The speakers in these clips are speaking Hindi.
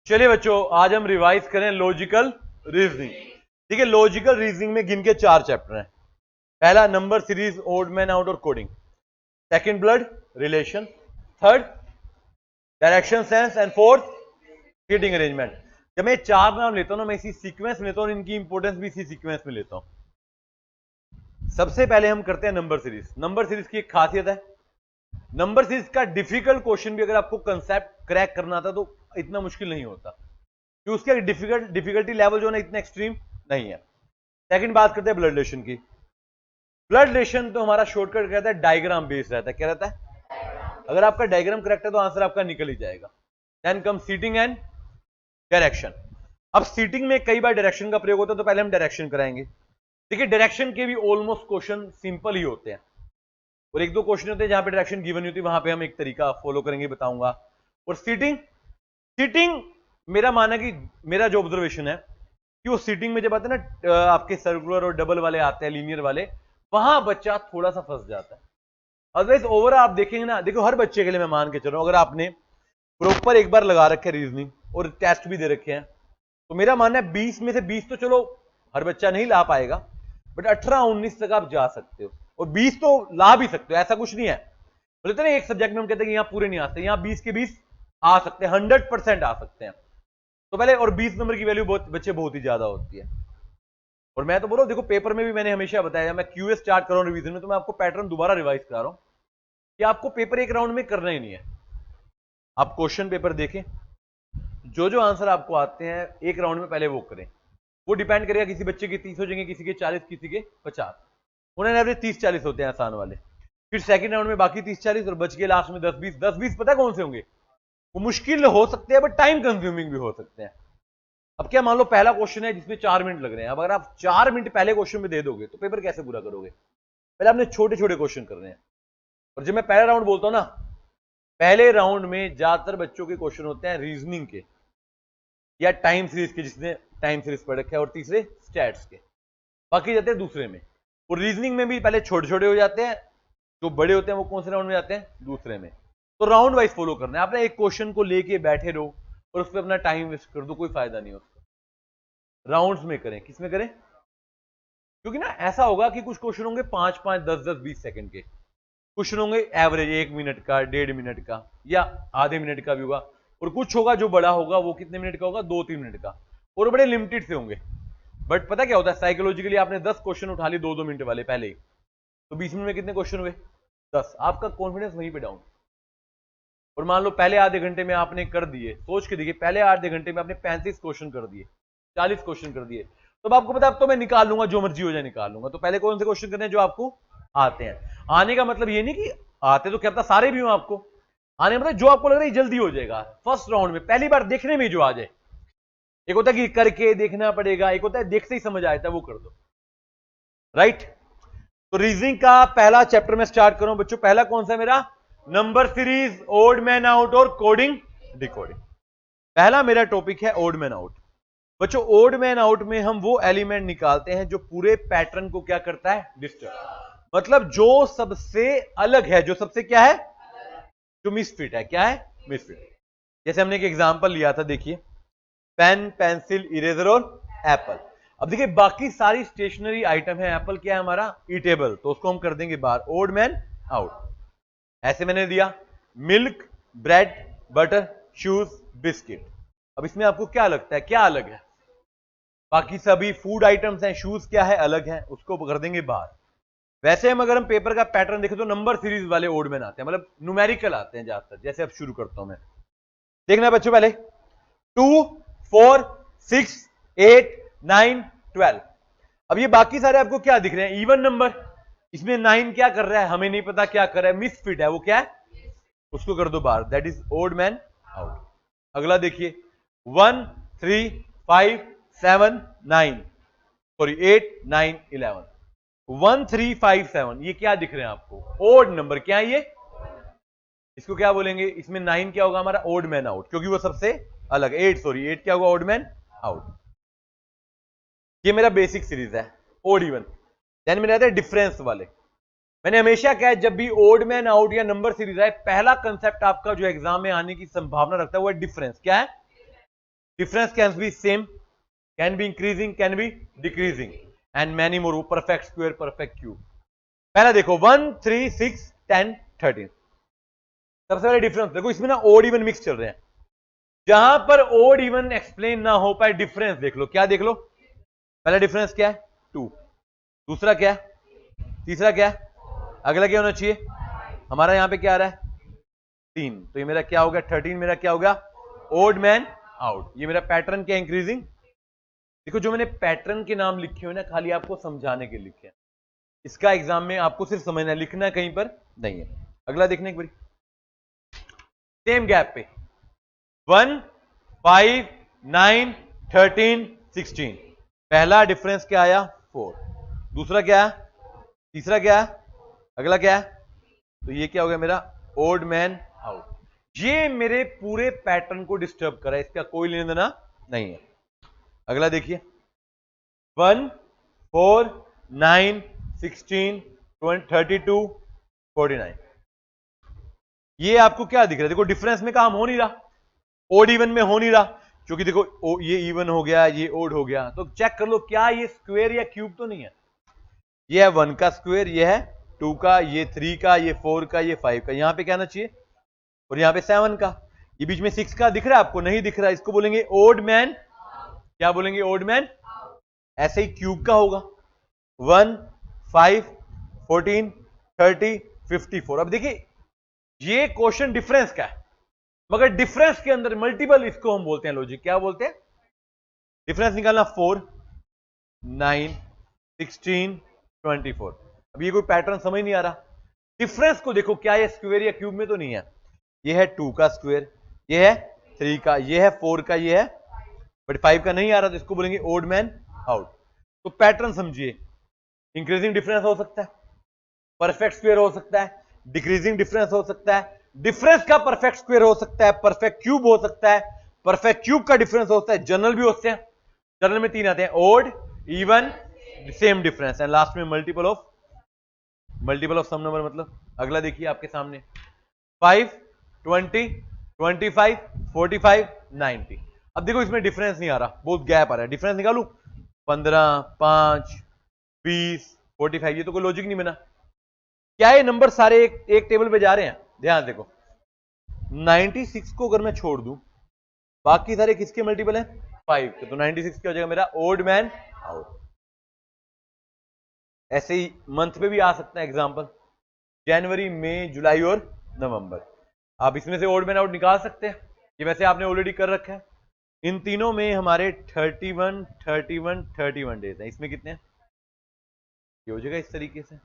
चलिए बच्चों, आज हम रिवाइज करें लॉजिकल रीजनिंग। ठीक है, लॉजिकल रीजनिंग में गिन के 4 चैप्टर हैं। पहला number series, odd man out और coding. Second blood relation. Third direction sense and fourth seating arrangement. जब मैं 4 नाम लेता हूं ना, मैं इसी सीक्वेंस में लेता हूं और इनकी इंपोर्टेंस भी इसी सीक्वेंस में लेता हूं। सबसे पहले हम करते हैं नंबर सीरीज। नंबर सीरीज की एक खासियत है, नंबर सीरीज का डिफिकल्ट क्वेश्चन भी अगर आपको कंसेप्ट क्रैक करना था तो इतना मुश्किल नहीं होता, कि उसके डिफिकल्टी लेवल जो है ना इतना एक्सट्रीम नहीं है। सेकंड बात करते हैं ब्लड रिलेशन की। ब्लड रिलेशन तो हमारा शॉर्टकट कहता है डायग्राम बेस्ड रहता है। क्या रहता है? अगर आपका डायग्राम करेक्ट है तो आंसर आपका निकल ही जाएगा। Then come seating and direction. अब सीटिंग में कई बार डायरेक्शन का प्रयोग होता है, तो पहले हम डायरेक्शन कराएंगे। देखिए, डायरेक्शन के भी ऑलमोस्ट क्वेश्चन सिंपल ही होते हैं, और एक दो क्वेश्चन होते हैं जहां पे डायरेक्शन गिवन होती है, वहां पे हम एक तरीका फॉलो करेंगे, बताऊंगा। और सीटिंग, सीटिंग मेरा मानना कि मेरा जो ऑब्जर्वेशन है कि वो सीटिंग में जब आते हैं ना आपके सर्कुलर और डबल वाले आते हैं, लीनियर वाले, वहां बच्चा थोड़ा सा फंस जाता है। अदरवाइज ओवर आप देखेंगे ना, देखो हर बच्चे के लिए मैं मान के चल रहा हूं, अगर आपने प्रॉपर एक बार लगा रखे रीजनिंग और टेस्ट भी दे रखे हैं, तो मेरा मानना है 20 में से 20 तो चलो हर बच्चा नहीं ला पाएगा, बट 18-19 तक आप जा सकते हो, और 20 तो ला भी सकते हो, ऐसा कुछ नहीं है। बोलते ना एक सब्जेक्ट में हम कहते हैं कि यहां पूरे नहीं आते, यहां 20 के 20 आ सकते हैं, 100% आ सकते हैं। तो पहले, और 20 नंबर की वैल्यू बच्चे बहुत ही ज्यादा होती है। और मैं तो बोल रहा हूं, देखो पेपर में भी मैंने हमेशा बताया, मैं क्यूए स्टार्ट कर रहा हूं रिवीजन में, तो मैं आपको पैटर्न दोबारा रिवाइज करा रहा हूं कि आपको पेपर एक राउंड में करना ही नहीं है। आप क्वेश्चन पेपर देखें, जो जो आंसर आपको आते हैं एक राउंड में पहले वो करें। वो डिपेंड करेगा, किसी बच्चे के 30 हो जाएंगे, किसी के 40, किसी के 50। उन्हें एवरेज 30-40 होते हैं आसान वाले। फिर सेकंड राउंड में बाकी 30-40, और बच के लास्ट में 10-20। 10-20 पता है कौन से होंगे? वो मुश्किल हो सकते हैं, बट टाइम कंज्यूमिंग भी हो सकते हैं। अब क्या, मान लो पहला क्वेश्चन है जिसमें 4 मिनट लग रहे हैं। अब अगर आप 4 मिनट पहले क्वेश्चन में दे दोगे तो पेपर कैसे पूरा करोगे? पहले आपने छोटे छोटे क्वेश्चन करने हैं। और जब मैं पहला राउंड बोलता हूं ना, पहले राउंड में ज्यादातर बच्चों के क्वेश्चन होते हैं रीजनिंग के या टाइम सीरीज के, जिसने टाइम सीरीज पढ़ रखा है, और तीसरे स्टैट्स के। बाकी जाते हैं दूसरे में। और रीजनिंग में भी पहले छोटे छोटे हो जाते हैं, जो बड़े होते हैं वो कौन से राउंड में जाते हैं? दूसरे में। तो राउंड वाइज फॉलो करना है आपने। एक क्वेश्चन को लेके बैठे रहो और उस पर अपना टाइम वेस्ट कर दो, कोई फायदा नहीं उसका। राउंड्स में करें। किस में करें? क्योंकि ना ऐसा होगा कि कुछ क्वेश्चन होंगे 5-5, 10-10, 20 सेकंड के क्वेश्चन होंगे, एवरेज 1 मिनट का, 1.5 मिनट का, या आधे मिनट का भी होगा। और कुछ होगा जो बड़ा होगा, वो कितने मिनट का होगा? 2-3 मिनट का, और बड़े लिमिटेड से होंगे। बट पता क्या होता है, साइकोलॉजिकली आपने 10 क्वेश्चन उठा लिए 2-2 मिनट वाले पहले ही, तो 20 मिनट में कितने क्वेश्चन हुए? 10। आपका कॉन्फिडेंस वहीं पे डाउन। और मान लो पहले आधे घंटे में आपने कर दिए, सोच के देखिए, पहले आधे घंटे में आपने 35 क्वेश्चन कर दिए, 40 क्वेश्चन कर दिए, तो अब आपको पता है अब तो मैं निकाल लूंगा, जो मर्जी हो जाए निकाल लूंगा। तो पहले कौन से क्वेश्चन करने हैं? जो आपको आते हैं। आने का मतलब ये नहीं कि आते तो क्या पता सारे भी हो आपको, आने मतलब जो आपको लग रहा है जल्दी हो जाएगा फर्स्ट राउंड में, पहली बार देखने में जो आ जाए। एक होता है कि करके देखना पड़ेगा, एक होता है देखते ही समझ आया था, वो कर दो। राइट? तो रीजनिंग का पहला चैप्टर में स्टार्ट करूं बच्चों। पहला कौन सा मेरा? Number series, odd man out और कोडिंग डिकोडिंग। पहला मेरा टॉपिक है ओड मैन आउट। बच्चों, ओड मैन आउट में हम वो एलिमेंट निकालते हैं जो पूरे पैटर्न को क्या करता है? डिस्टर्ब। मतलब जो सबसे अलग है, जो सबसे क्या है? जो मिसफिट है। क्या है? मिसफिट। जैसे हमने एक एग्जांपल लिया था, देखिए, पेन, पेंसिल, इरेजर और एप्पल। अब देखिए बाकी सारी स्टेशनरी आइटम है, एप्पल क्या है हमारा? ईटेबल, तो उसको हम कर देंगे बाहर, ओड मैन आउट। ऐसे मैंने दिया milk, bread, butter, shoes, biscuit. अब इसमें आपको क्या लगता है क्या अलग है? बाकी सभी फूड आइटम्स हैं, शूज क्या है? अलग है, उसको कर देंगे बाहर। वैसे हम पेपर का पैटर्न देखें तो नंबर सीरीज वाले ओड मैन आते हैं, मतलब न्यूमेरिकल आते हैं ज्यादातर। जैसे अब शुरू करता हूं मैं, देखना बच्चों, पहले 2, 4, 6, 8, 9, 12। अब ये बाकी सारे आपको क्या दिख रहे हैं? Even number. इसमें 9 क्या कर रहा है? हमें नहीं पता क्या कर रहा है, मिसफिट है। वो क्या है? उसको कर दो बाहर, that is odd man out. अगला देखिए, 1, 3, 5, 7, 9, सॉरी 8, 9, 11। 1, 3, 5, 7, ये क्या दिख रहे हैं आपको? Odd number. क्या है ये? इसको क्या बोलेंगे? इसमें 9 क्या होगा हमारा? ओड मैन आउट, क्योंकि वो सबसे अलग। 8 क्या होगा? Odd man out. ये मेरा बेसिक सीरीज है, ओड इवन। देन मेरे आते हैं डिफरेंस वाले। मैंने हमेशा कहा है, जब भी ओड मैन आउट या नंबर सीरीज है, पहला कंसेप्ट आपका जो एग्जाम में आने की संभावना रखता है वो है डिफरेंस। क्या है? Difference can be same, can be increasing, can be decreasing and many more, perfect square, perfect cube. पहला देखो 1 3 6 10 13, सबसे पहले डिफरेंस देखो, इसमें ना ओड इवन मिक्स चल रहे हैं। जहां पर ओड इवन एक्सप्लेन ना हो पाए, डिफरेंस देख लो। क्या देख लो? पहला डिफरेंस क्या है? 2, दूसरा क्या है? तीसरा क्या है? अगला क्या होना चाहिए? हमारा यहां पे क्या आ रहा है? 3, तो ये मेरा क्या हो गया? 13 मेरा क्या होगा? Odd man out. ये मेरा पैटर्न क्या? इंक्रीजिंग। देखो जो मैंने पैटर्न के नाम लिखे हुए ना, खाली आपको समझाने के लिखे हैं, इसका एग्जाम में आपको सिर्फ समझना, लिखना कहीं पर नहीं है। अगला देखने एक बारी, सेम गैप पे 1 5 9 13 16, पहला डिफरेंस क्या आया? 4, दूसरा क्या है? तीसरा क्या है? अगला क्या है? तो ये क्या हो गया मेरा? Odd man out. ये मेरे पूरे पैटर्न को डिस्टर्ब करा, इसका कोई लेना देना नहीं है। अगला देखिए 1 4 9 16 32 49, ये आपको क्या दिख रहा है? देखो डिफरेंस में काम हो नहीं रहा, ओड इवन में हो नहीं रहा, क्योंकि देखो ये इवन हो गया, ये ओड हो गया। तो चेक कर लो क्या ये स्क्वायर या क्यूब तो नहीं है। ये है 1 का स्क्वायर, ये है 2 का, ये 3 का, ये 4 का, ये 5 का। यहां पे क्या आना चाहिए? और यहां पे 7 का। ये बीच में 6 का दिख रहा है आपको? नहीं दिख रहा, इसको बोलेंगे ओड मैन। क्या बोलेंगे? Odd man. ऐसे ही क्यूब का होगा 1 5 14 30 54। अब देखिए ये क्वेश्चन डिफरेंस का है, मगर डिफरेंस के अंदर मल्टीपल, इसको हम बोलते हैं लॉजिक। क्या बोलते हैं? डिफरेंस निकालना 4 9 16 24। अब ये कोई पैटर्न समझ नहीं आ रहा। डिफरेंस को देखो, क्या ये स्क्वायर या क्यूब में तो नहीं है। ये है 2 का स्क्वायर, ये है 3 का, ये है 4 का, ये है बट 5 का नहीं आ रहा, तो इसको बोलेंगे ओड मैन आउट। तो पैटर्न समझिए, इंक्रीजिंग डिफरेंस हो सकता है, परफेक्ट स्क्वायर हो सकता है, डिक्रीजिंग डिफरेंस हो सकता है, डिफरेंस का परफेक्ट स्क्वायर हो सकता है, परफेक्ट क्यूब हो सकता है, परफेक्ट क्यूब का डिफरेंस हो सकता है, जनरल भी होते हैं। जनरल में 3 आते हैं, odd, even, same difference, and last में मल्टीपल ऑफ सम नंबर। मतलब अगला देखिए आपके सामने 5 20 25 45 90। अब देखो इसमें डिफरेंस नहीं आ रहा, बहुत गैप आ रहा है। डिफरेंस निकालू 15 5 20 45, ये तो कोई लॉजिक नहीं बना। क्या ये नंबर सारे एक टेबल पे जा रहे हैं? ध्यान देखो 96 को अगर मैं छोड़ दूं, बाकी सारे किसके मल्टीपल हैं? 5 के, तो 96 क्या हो जाएगा मेरा? Odd man out. ऐसे ही मंथ पे भी आ सकता है एग्जांपल, जनवरी मई जुलाई और नवंबर। आप इसमें से ओड मैन आउट निकाल सकते हैं, ये वैसे आपने ऑलरेडी कर रखा है। इन तीनों में हमारे 31 31 31 डेज हैं, इसमें कितने हैं? ये हो जाएगा इस तरीके से।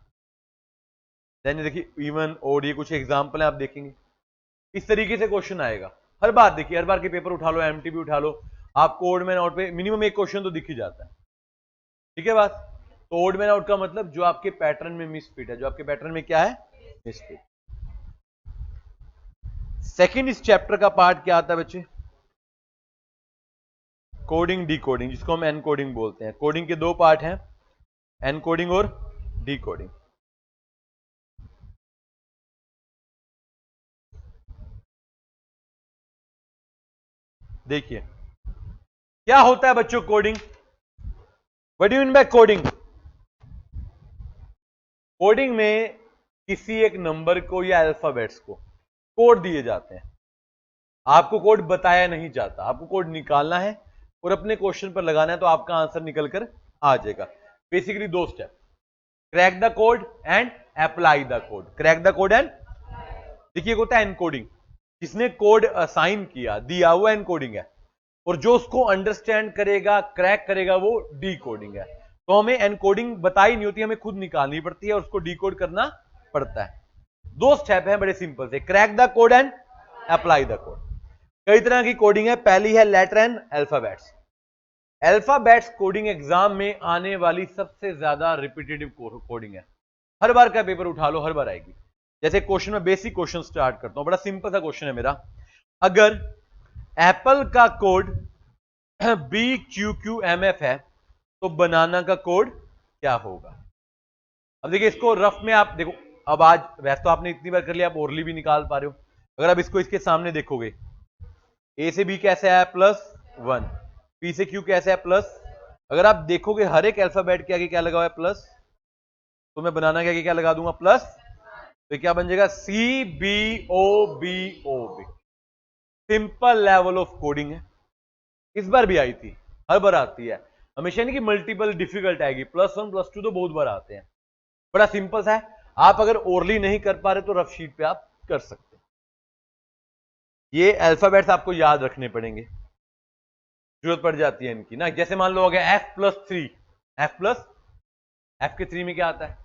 देन देखिए इवन ओड, ये कुछ एग्जांपल है, आप देखेंगे इस तरीके से क्वेश्चन आएगा हर बार। देखिए हर बार के पेपर उठा लो, एमटीबी उठा लो, आपको ओड मैन आउट पे मिनिमम एक क्वेश्चन तो दिख ही जाता है। ठीक है बात? तो ओड मैन आउट का मतलब जो आपके पैटर्न में मिसफिट है, जो आपके पैटर्न में क्या है? मिसफिट। सेकंड इस चैप्टर का पार्ट क्या आता है बच्चे? कोडिंग डिकोडिंग, जिसको हम एनकोडिंग बोलते हैं। कोडिंग के 2 पार्ट हैं, एनकोडिंग और डिकोडिंग। देखिए क्या होता है बच्चों coding? What do you mean by coding? Coding में किसी एक नंबर को या अल्फाबेट्स को कोड दिए जाते हैं। आपको कोड बताया नहीं जाता, आपको कोड निकालना है और अपने क्वेश्चन पर लगाना है, तो आपका आंसर निकल कर आ जाएगा। Basically 2 step, crack the code and apply the code. Crack the code and, देखिए होता है एनकोडिंग, जिसने कोड असाइन किया, दिया हुआ एनकोडिंग है, और जो उसको अंडरस्टैंड करेगा, क्रैक करेगा, वो डी कोडिंग है। तो हमें एनकोडिंग बताई नहीं होती, हमें खुद निकालनी पड़ती है और उसको डी कोड करना पड़ता है। 2 स्टेप है बड़े सिंपल से, crack the code and apply the code. कई तरह की कोडिंग है, पहली है letter and alphabets. Alphabets coding exam में आने वाली सबसे ज्यादा रिपीटेटिव कोडिंग है। हर बार का पेपर उठा लो, हर बार आएगी। जैसे क्वेश्चन में बेसिक क्वेश्चन स्टार्ट करता हूं, बड़ा सिंपल सा क्वेश्चन है मेरा। अगर एप्पल का कोड BQQMF है, तो बनाना का कोड क्या होगा? अब देखिए इसको रफ में आप देखो, अब आज वैसे तो आपने इतनी बार कर लिया, आप ओरली भी निकाल पा रहे हो। अगर आप इसको इसके सामने देखोगे, ए से बी कैसे आया? +1, 1, P से Q कैसे है प्लस। अगर आप देखोगे हर एक अल्फाबेट के आगे क्या लगा हुआ है प्लस, तो मैं बनाना के आगे क्या लगा दूंगा प्लस, तो क्या बन जाएगा CBOBOB। Simple level of coding है, इस बार भी आई थी, हर बार आती है, हमेशा नहीं कि मल्टीपल डिफिकल्ट आएगी, +1 +2 तो बहुत बार आते हैं। बड़ा सिंपल सा है, आप अगर ओरली नहीं कर पा रहे तो रफ शीट पे आप कर सकते हैं। ये अल्फाबेट्स आपको याद रखने पड़ेंगे, जरूरत पड़ जाती है इनकी ना। जैसे मान लो हो गया F+3, F के 3 में क्या आता है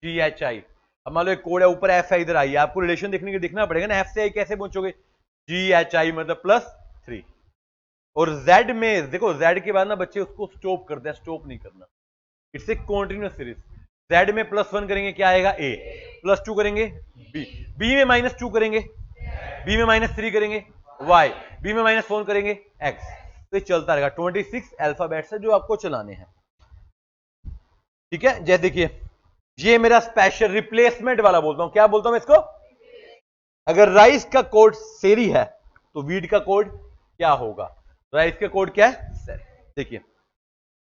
GHI। अब मान लो एक कोड है, ऊपर F है, इधर आई है, आपको रिलेशन देखने के देखना पड़ेगा ना, F से I कैसे पहुंचोगे, GHI मतलब +3। और Z में देखो, Z के बाद ना बच्चे उसको स्टॉप करते हैं, स्टॉप नहीं करना, it's a continuous series. Z में +1 करेंगे क्या आएगा A, +2 करेंगे B, B में -2 करेंगे, B में -3 करेंगे Y, B में -4 करेंगे X। तो ये चलता रहेगा। 26 अल्फाबेट्स है जो आपको चलाने हैं, ठीक है। जैसे देखिए ये मेरा स्पेशल रिप्लेसमेंट वाला बोलता हूं, क्या बोलता हूं मैं इसको, अगर राइस का कोड सेरी है तो वीट का कोड क्या होगा, राइस का कोड क्या है सेरी। देखिए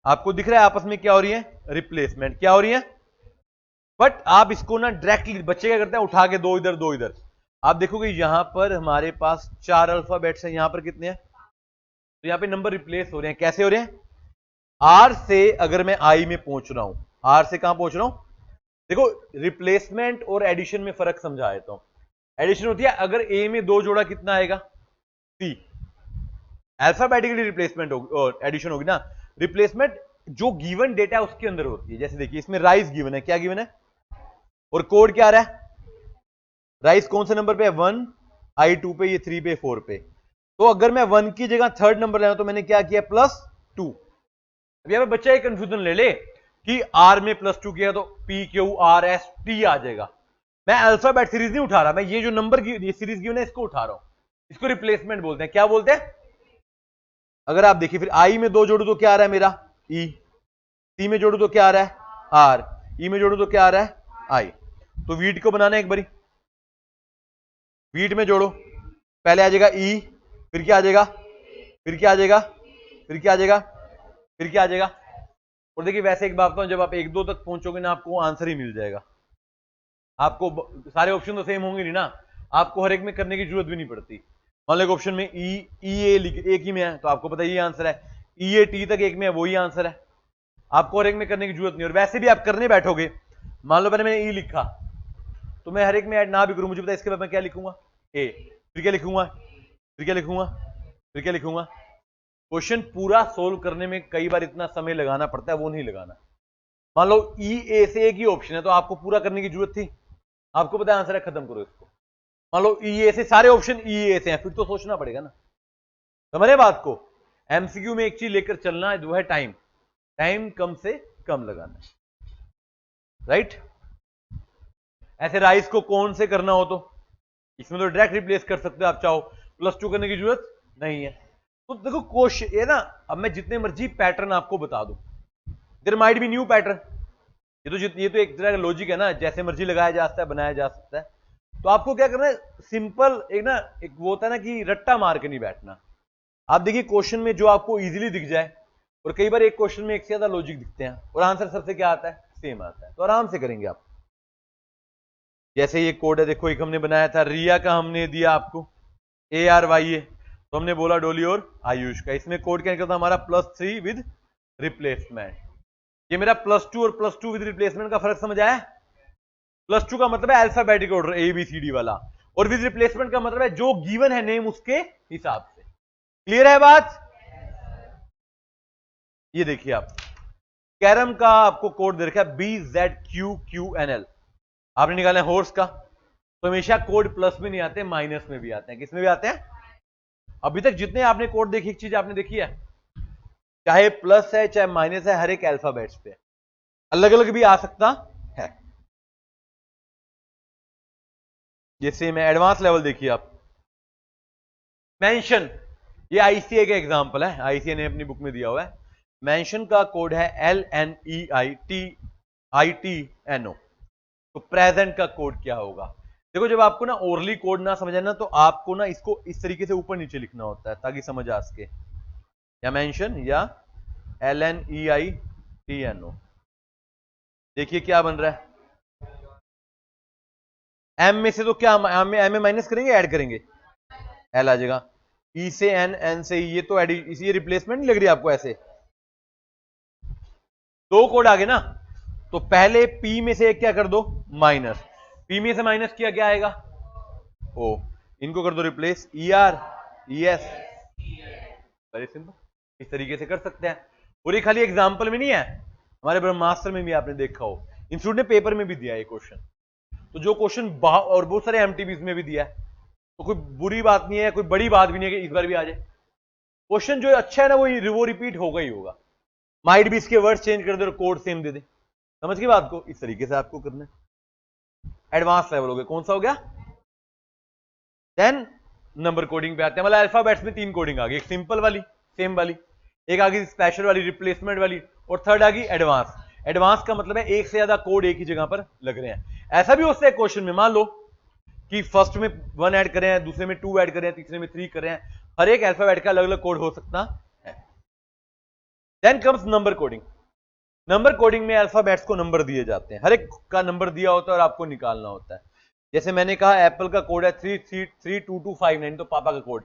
आपको दिख रहा है आपस में क्या हो रही है, रिप्लेसमेंट क्या हो रही है, बट आप इसको ना डायरेक्टली बच्चे क्या करते हैं, उठा के दो इधर दो इधर। आप देखोगे यहां पर हमारे पास 4 अल्फाबेट्स हैं, यहां पर कितने हैं, तो यहां पे नंबर रिप्लेस हो रहे हैं, कैसे हो रहे हैं, आर से अगर मैं आई में पहुंच रहा हूं, आर से कहां पहुंच रहा हूं, देखो रिप्लेसमेंट और एडिशन में फर्क समझा देता हूं। एडिशन होती है अगर ए में 2 जोड़ा कितना आएगा सी, अल्फाबेटिकली रिप्लेसमेंट होगी, एडिशन होगी ना। रिप्लेसमेंट जो गिवन डेटा है उसके अंदर होती है, जैसे देखिए इसमें राइस गिवन है, क्या गिवन है, और कोड क्या आ रहा है, राइस कौन से नंबर पे है 1, आई 2 पे, ये 3 पे, 4 पे। तो अगर मैं 1 की जगह थर्ड नंबर लेना तो मैंने क्या किया +2। अब यहां पे बच्चा एक कंफ्यूजन ले ले कि आर में +2 किया तो PQRST आ जाएगा। मैं अल्फाबेट सीरीज नहीं उठा रहा, मैं ये जो नंबर की सीरीज गिवन है इसको उठा रहा हूं, इसको रिप्लेसमेंट बोलते हैं। क्या बोलते हैं, अगर आप देखिए फिर आई में 2 जोड़ू तो क्या आ रहा है मेरा ई, सी में जोड़ू तो क्या आ रहा है आर, ई में जोड़ू तो क्या आ रहा है आई। तो वीट को बनाना है एक बारी, वीट में जोड़ो, पहले आ जाएगा ई, फिर क्या आ जाएगा, फिर क्या आ जाएगा, फिर क्या आ जाएगा, फिर क्या आ जाएगा। और देखिए वैसे एक बात बताऊं, जब आप 1-2 तक पहुंचोगे ना आपको आंसर ही मिल जाएगा, आपको सारे ऑप्शन तो सेम होंगे नहीं ना, आपको हर एक में करने की जरूरत भी नहीं पड़ती। मान लो ऑप्शन में ई ए एक ही में है तो आपको पता ये आंसर है, ई ए टी तक एक में है वही आंसर है, आपको हर एक में करने की जरूरत नहीं। और वैसे भी आप करने बैठोगे, मान लो पहले मैंने ई लिखा तो मैं हर एक में ऐड ना भी करूं, मुझे पता इसके बाद मैं क्या लिखूंगा ए, फिर क्या लिखूंगा, फिर क्या लिखूंगा, फिर क्या लिखूंगा। क्वेश्चन पूरा सोल्व करने में कई बार इतना समय लगाना पड़ता है, वो नहीं लगाना। मान लो ई ए से एक ही ऑप्शन है तो आपको पूरा करने की जरूरत थी, आपको पता है आंसर है, खत्म करो इसको। मान लो ई ए से सारे ऑप्शन ई ए से हैं, फिर तो सोचना पड़ेगा ना, समझ रहे बात को। एमसीक्यू में एक चीज लेकर चलना है, जो है टाइम, टाइम कम से कम लगाना, राइट। ऐसे राइस को कौन से करना हो तो इसमें तो डायरेक्ट रिप्लेस कर सकते हो आप चाहो, +2 करने की जरूरत नहीं है। तो देखो क्वेश्चन ये ना, अब मैं जितने मर्जी पैटर्न आपको बता दूं, there might be new pattern, ये तो एक तरह का लॉजिक है ना, जैसे मर्जी लगाया जा सकता है, बनाया जा सकता है। तो आपको क्या करना है, सिंपल एक ना, एक वो होता है ना कि रट्टा मार के नहीं बैठना। आप देखिए क्वेश्चन में जो आपको इजीली दिख जाए, और कई बार एक क्वेश्चन में एक से ज्यादा लॉजिक दिखते हैं और आंसर सबसे क्या आता है सेम आता है, तो आराम से करेंगे आप। जैसे ये कोड है देखो, एक हमने बनाया था रिया का, हमने दिया आपको ARYA, तो हमने बोला डोली और आयुष का, इसमें कोड क्या निकलता हमारा +3 विद रिप्लेसमेंट। ये मेरा +2 और +2 विद रिप्लेसमेंट का फर्क समझ आया। +2 का मतलब है अल्फाबेटिक ऑर्डर ABCD वाला, और विद रिप्लेसमेंट का मतलब है जो गिवन है नेम उसके हिसाब से। क्लियर है बात। ये देखिए आप कैरम का आपको कोड दे रखा है BZQQNL, आपने निकाला है हॉर्स का, तो हमेशा कोड प्लस में नहीं आते, माइनस में भी आते हैं। किसमें भी आते हैं, अभी तक जितने आपने कोड देखी, एक चीज आपने देखी है, चाहे प्लस है चाहे माइनस है, हर एक अल्फाबेट्स पे अलग अलग भी आ सकता है। जैसे मैं एडवांस लेवल देखिए आप, मेंशन, ये आईसीए का एग्जांपल है, आईसीए ने अपनी बुक में दिया हुआ है। मेंशन का कोड है LNEITITNO, तो प्रेजेंट का कोड क्या होगा, देखो जब आपको ना ओरली कोड ना समझ आए ना, तो आपको ना इसको इस तरीके से ऊपर नीचे लिखना होता है ताकि समझ आ सके, या मेंशन या LNEITNO। देखिए क्या बन रहा है, एम में से तो क्या एम में माइनस करेंगे, ऐड करेंगे, एल आ जाएगा। ई से एन, एन से ई, ये तो इसी रिप्लेसमेंट नहीं लग रही आपको ऐसे, दो कोड आ गए ना, तो पहले पी में से एक क्या कर दो, माइनस, पी में से माइनस किया क्या आएगा, ओ, इनको कर दो replace, E R E S, very simple, इस तरीके से कर सकते हैं। और ये खाली एग्जाम्पल में नहीं है, हमारे ब्रह्मास्त्र में भी आपने देखा हो, इंस्टीट्यूट ने पेपर में भी दिया है क्वेश्चन, तो जो क्वेश्चन और बहुत सारे एमटीबीज में भी दिया है, तो कोई बुरी बात नहीं है, कोई बड़ी बात भी नहीं है कि इस बार भी आ जाए क्वेश्चन। जो अच्छा है ना वो रिपीट होगा ही होगा, माइट भी इसके वर्ड्स चेंज कर दे और कोड सेम दे दे, समझ की बात को, इस तरीके से आपको करना है। एडवांस लेवल हो गया, कौन सा हो गया, देन नंबर कोडिंग पे आते हैं। मतलब अल्फाबेट्स में 3 कोडिंग आ गई, एक सिंपल वाली सेम वाली, एक आ गई स्पेशल वाली रिप्लेसमेंट वाली, और थर्ड आ गई एडवांस। एडवांस का मतलब है एक से ज्यादा कोड एक ही जगह पर लग रहे हैं। ऐसा भी हो सकता है क्वेश्चन में, मान लो कि फर्स्ट में 1 ऐड करें हैं, दूसरे में 2 ऐड करें हैं, तीसरे में 3 करें हैं, हर एक अल्फाबेट का अलग अलग कोड हो सकता है। Then comes number coding. Number coding में अल्फाबेट्स को नंबर दिए जाते हैं, हर एक का नंबर दिया होता है और आपको निकालना होता है। जैसे मैंने कहा एप्पल का कोड है 332259, तो पापा का कोड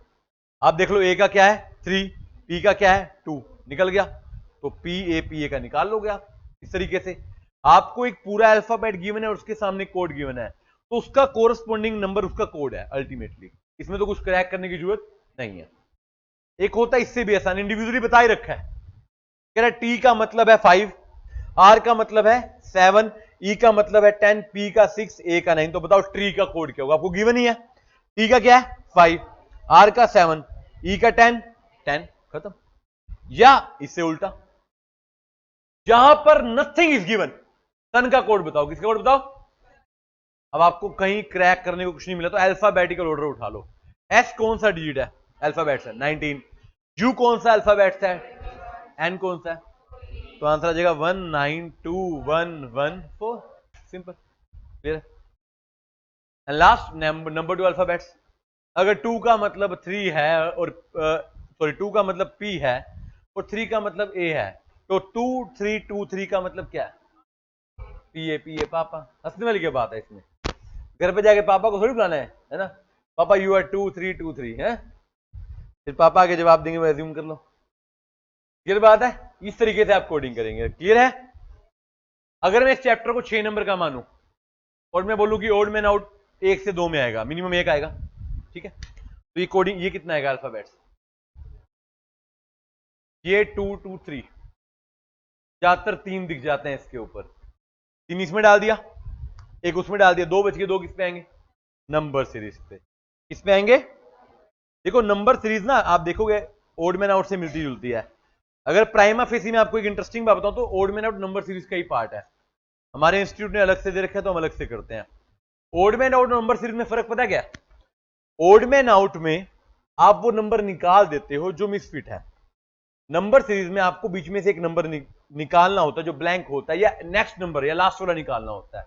आप देख लो, ए का क्या है 3, पी का क्या है 2, निकल गया, तो PAPA का निकाल लोगे आप। इस तरीके से आपको एक पूरा अल्फाबेट गिवन है और उसके सामने कोड गिवन है, तो उसका कोरस्पॉन्डिंग नंबर उसका कोड है अल्टीमेटली, इसमें तो कुछ क्रैक करने की जरूरत नहीं है। एक होता है इससे भी आसान, इंडिविजुअली बता ही रखा है, कह रहा है टी का मतलब है 5, आर का मतलब है 7, ई का मतलब है 10, पी का 6, ए का 9, तो बताओ ट्री का कोड क्या होगा, आपको गिवन ही है, टी का क्या है 5, आर का 7, ई का 10, 10 खत्म। या इससे उल्टा, जहां पर नथिंग इज गिवन, सन का कोड बताओ, किसका कोड बताओ। अब आपको कहीं क्रैक करने को कुछ नहीं मिला तो अल्फाबेटिकल ऑर्डर उठा लो। एस कौन सा डिजिट है, अल्फाबेट्स है 19, यू कौन सा अल्फाबेट्स है, एन कौन सा है, तो आंसर आ जाएगा 192114, simple clear. Last number 2 alphabets, अगर 2 का मतलब 3 है और सॉरी 2 का मतलब P है और 3 का मतलब A है, तो 2323 का मतलब क्या है, PA पापा। हंसने वाली क्या बात है इसमें, घर पे जाके पापा को थोड़ी बुलाना है ना, पापा यू आर 2323 है, फिर पापा आके जवाब देंगे, वो एज्यूम कर लो। क्लियर बात है, इस तरीके से आप कोडिंग करेंगे, क्लियर है। अगर मैं इस चैप्टर को 6 नंबर का मानूं और मैं बोलूं कि ओड मैन आउट 1 से 2 में आएगा, मिनिमम 1 आएगा, ठीक है, तो ये कोडिंग ये कितना आएगा अल्फाबेट्स, ये 2 2 3, ज्यादातर 3 दिख जाते हैं इसके ऊपर, 3 इसमें डाल दिया, एक उसमें डाल दिया, 2 बच गए, 2 किस पे आएंगे, नंबर सीरीज पे, किस पे आएंगे, देखो नंबर सीरीज ना आप देखोगे ओड मैन आउट से मिलती जुलती है। अगर प्राइमा फेसी में आपको एक इंटरेस्टिंग बात बताऊं तो odd man out number series का ही पार्ट है, हमारे इंस्टीट्यूट ने अलग से दे रखा है तो हम अलग से करते हैं। Odd man out number series में फर्क पता है क्या, ओड मैन आउट में आप वो नंबर निकाल देते हो जो मिसफिट है, नंबर सीरीज में आपको बीच में से एक नंबर निकालना होता है जो ब्लैंक होता है, या नेक्स्ट नंबर या लास्ट वाला निकालना होता है,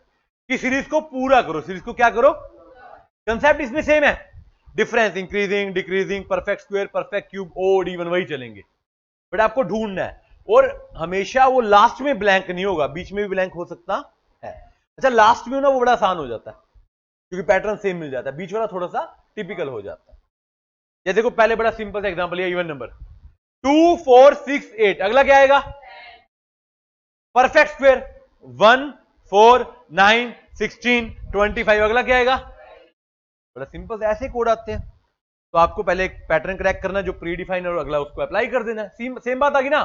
कि सीरीज को पूरा करो, सीरीज को क्या करो, कंसेप्ट इसमें सेम है, difference increasing decreasing, perfect square perfect cube odd even वही चलेंगे, बट आपको ढूंढना है, और हमेशा वो लास्ट में ब्लैंक नहीं होगा, बीच में भी ब्लैंक हो सकता है। अच्छा लास्ट में ना वो बड़ा आसान हो जाता है क्योंकि पैटर्न सेम मिल जाता है, बीच वाला थोड़ा सा टिपिकल हो जाता है। ये देखो पहले बड़ा सिंपल सा एग्जांपल लिया, इवन नंबर 2 4 6 8, अगला क्या आएगा, परफेक्ट स्क्वायर 1 4 9 16 25, अगला क्या आएगा, बड़ा सिंपल से ऐसे कोड आते हैं। तो आपको पहले एक पैटर्न क्रैक करना जो प्री डिफाइन और अगला उसको अप्लाई कर देना है, सेम बात आ गई ना,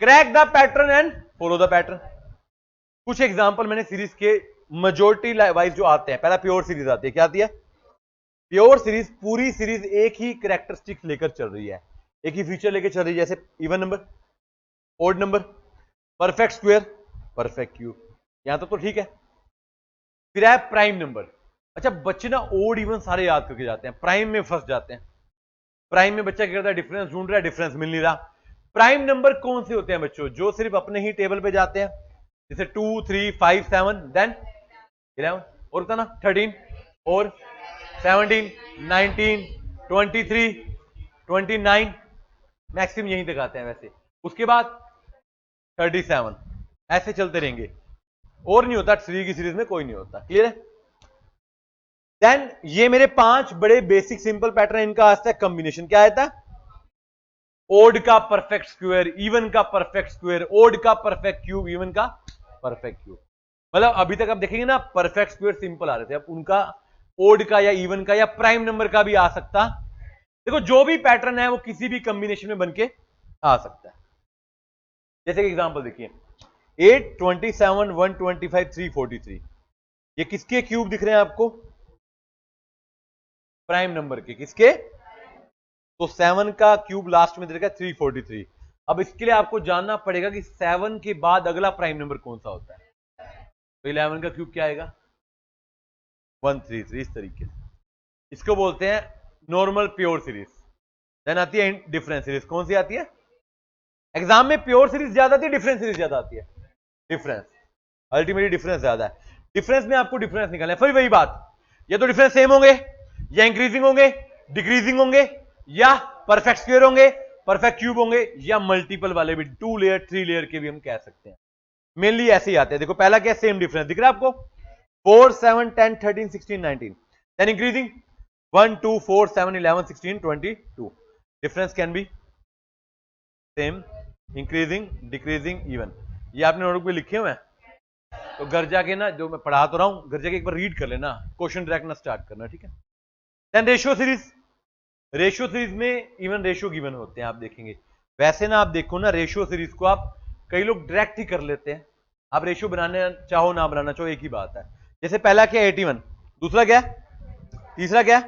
crack the pattern and follow the pattern. कुछ एग्जांपल मैंने सीरीज के मेजॉरिटी वाइज जो आते हैं, पहला प्योर सीरीज आती है, क्या आती है प्योर सीरीज, पूरी सीरीज एक ही कैरेक्टरिस्टिक्स लेकर चल रही है, एक ही फीचर लेकर चल रही है, जैसे even number, odd number, perfect square, perfect cube, यहां तक तो ठीक है। फिर है प्राइम नंबर, अच्छा बच्चे ना ओड इवन सारे याद करके जाते हैं, प्राइम में फंस जाते हैं, प्राइम में बच्चा क्या करता है, डिफरेंस ढूंढ रहा है, डिफरेंस मिल नहीं रहा। प्राइम नंबर कौन से होते हैं बच्चों, जो सिर्फ अपने ही टेबल पे जाते हैं, जैसे 2 3 5 7 देन 11, और था ना 13, और 17, 19, 23, 29, मैक्सिमम यहीं तक आते हैं वैसे। उसके बाद 37, ऐसे चलते रहेंगे, और नहीं होता थ्री की सीरीज में, कोई नहीं होता। क्लियर है? देन ये मेरे 5 बड़े बेसिक सिंपल पैटर्न, इनका आता है कॉम्बिनेशन। क्या आता है? ओड का परफेक्ट स्क्वायर, इवन का परफेक्ट स्क्वायर, ओड का परफेक्ट क्यूब, इवन का परफेक्ट क्यूब। मतलब अभी तक आप देखेंगे ना, परफेक्ट स्क्वायर सिंपल आ रहे थे, अब उनका ओड का या इवन का या प्राइम नंबर का भी आ सकता। देखो जो भी पैटर्न है वो किसी भी कॉम्बिनेशन में बनके आ सकता है। जैसे कि एग्जांपल देखिए, 8, 27, 125, 343, ये किसके क्यूब दिख रहे हैं आपको? प्राइम नंबर के। किसके? तो 7 का क्यूब लास्ट में देगा 343। अब इसके लिए आपको जानना पड़ेगा कि 7 के बाद अगला प्राइम नंबर कौन सा होता है। तो 11 का क्यूब क्या आएगा? 133। इस तरीके से इसको बोलते हैं नॉर्मल प्योर सीरीज। देन आती है डिफरेंस सीरीज। कौन सी आती है? एग्जाम में प्योर सीरीज ज्यादा आती है, डिफरेंस सीरीज ज्यादा आती है? डिफरेंस। अल्टीमेटली डिफरेंस ज्यादा है। डिफरेंस में आपको डिफरेंस निकालना है। फिर वही बात, या तो डिफरेंस सेम होंगे, या इंक्रीजिंग होंगे, डिक्रीजिंग होंगे, या परफेक्ट स्क्वायर होंगे, परफेक्ट क्यूब होंगे, या मल्टीपल वाले भी, 2 लेयर 3 लेयर के भी हम कह सकते हैं। मेनली ऐसे ही आते हैं। देखो पहला क्या? सेम डिफरेंस दिख रहा है आपको? 4, 7, 10, 13, 16, 19। Then increasing 1, 2, 4, 7, 11, 16, 22। Difference can be same, increasing, decreasing, even. ये आपने नोटबुक में लिखे हुए हैं, तो घर जाके ना, जो मैं पढ़ा तो रहा हूं, घर जाके एक बार रीड कर लेना, क्वेश्चन ट्रैक ना स्टार्ट करना, ठीक है? Then ratio series. Ratio series में इवन रेशियो गिवन होते हैं, आप देखेंगे। वैसे ना आप देखो ना, रेशियो सीरीज को आप, कई लोग डायरेक्ट ही कर लेते हैं। आप रेशियो बनाने चाहो ना बनाना चाहो, एक ही बात है। जैसे पहला क्या? 81, दूसरा क्या? तीसरा क्या?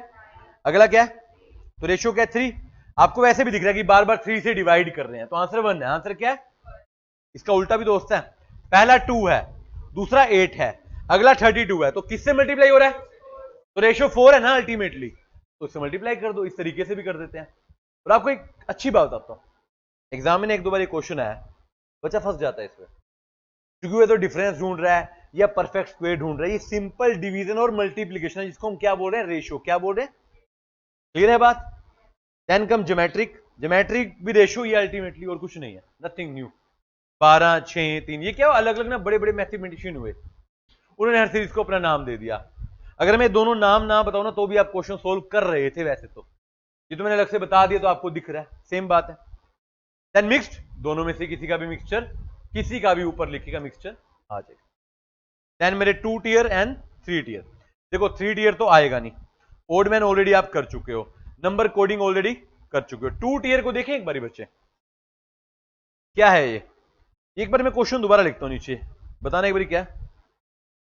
अगला क्या? तो रेशियो क्या? 3। आपको वैसे भी दिख रहा है कि बार बार 3 से डिवाइड कर रहे हैं, तो आंसर 1 है। आंसर क्या है? इसका उल्टा भी दोस्त है। पहला 2 है, दूसरा 8 है, अगला 32 है, तो किससे मल्टीप्लाई हो रहा है? तो रेशियो 4 है ना अल्टीमेटली, तो इससे मल्टीप्लाई कर दो। इस तरीके से भी कर देते हैं। और आपको एक अच्छी बात बताता हूं, एग्जाम में एक दो बार एक क्वेश्चन आया, बच्चा फंस जाता है इसमें, क्योंकि वो तो डिफरेंस ढूंढ रहा है या परफेक्ट स्क्वायर ढूंढ रहा है। ये सिंपल डिवीजन और मल्टीप्लीकेशन है, जिसको हम क्या बोल रहे हैं? रेशियो। क्या बोल रहे हैं? क्लियर है बात? Then come geometric. ज्योमेट्रिक भी रेशियो ही अल्टीमेटली, और कुछ नहीं है, नथिंग न्यू। 12, 6, 3, ये क्या अलग अलग ना बड़े बड़े मैथमेटिशियन हुए, उन्होंने हर सीरीज को अपना नाम दे दिया। अगर मैं दोनों नाम ना बताऊं ना, तो भी आप क्वेश्चन सोल्व कर रहे थे वैसे तो। ये तो मैंने अलग से बता दिया, तो आपको दिख रहा है, सेम बात है। देन मिक्स्ड, दोनों में से किसी का भी मिक्सचर, किसी का भी ऊपर लिखेगा मिक्सचर आ जाएगा। देन मेरे 2 टियर एंड 3 टियर। देखो 3 टियर तो आएगा नहीं, ओड मैन ऑलरेडी आप कर चुके हो, नंबर कोडिंग ऑलरेडी कर चुके हो। 2 टियर को देखें एक बार बच्चे, क्या है ये? एक बार मैं क्वेश्चन दोबारा लिखता हूं नीचे, बताना एक बार क्या?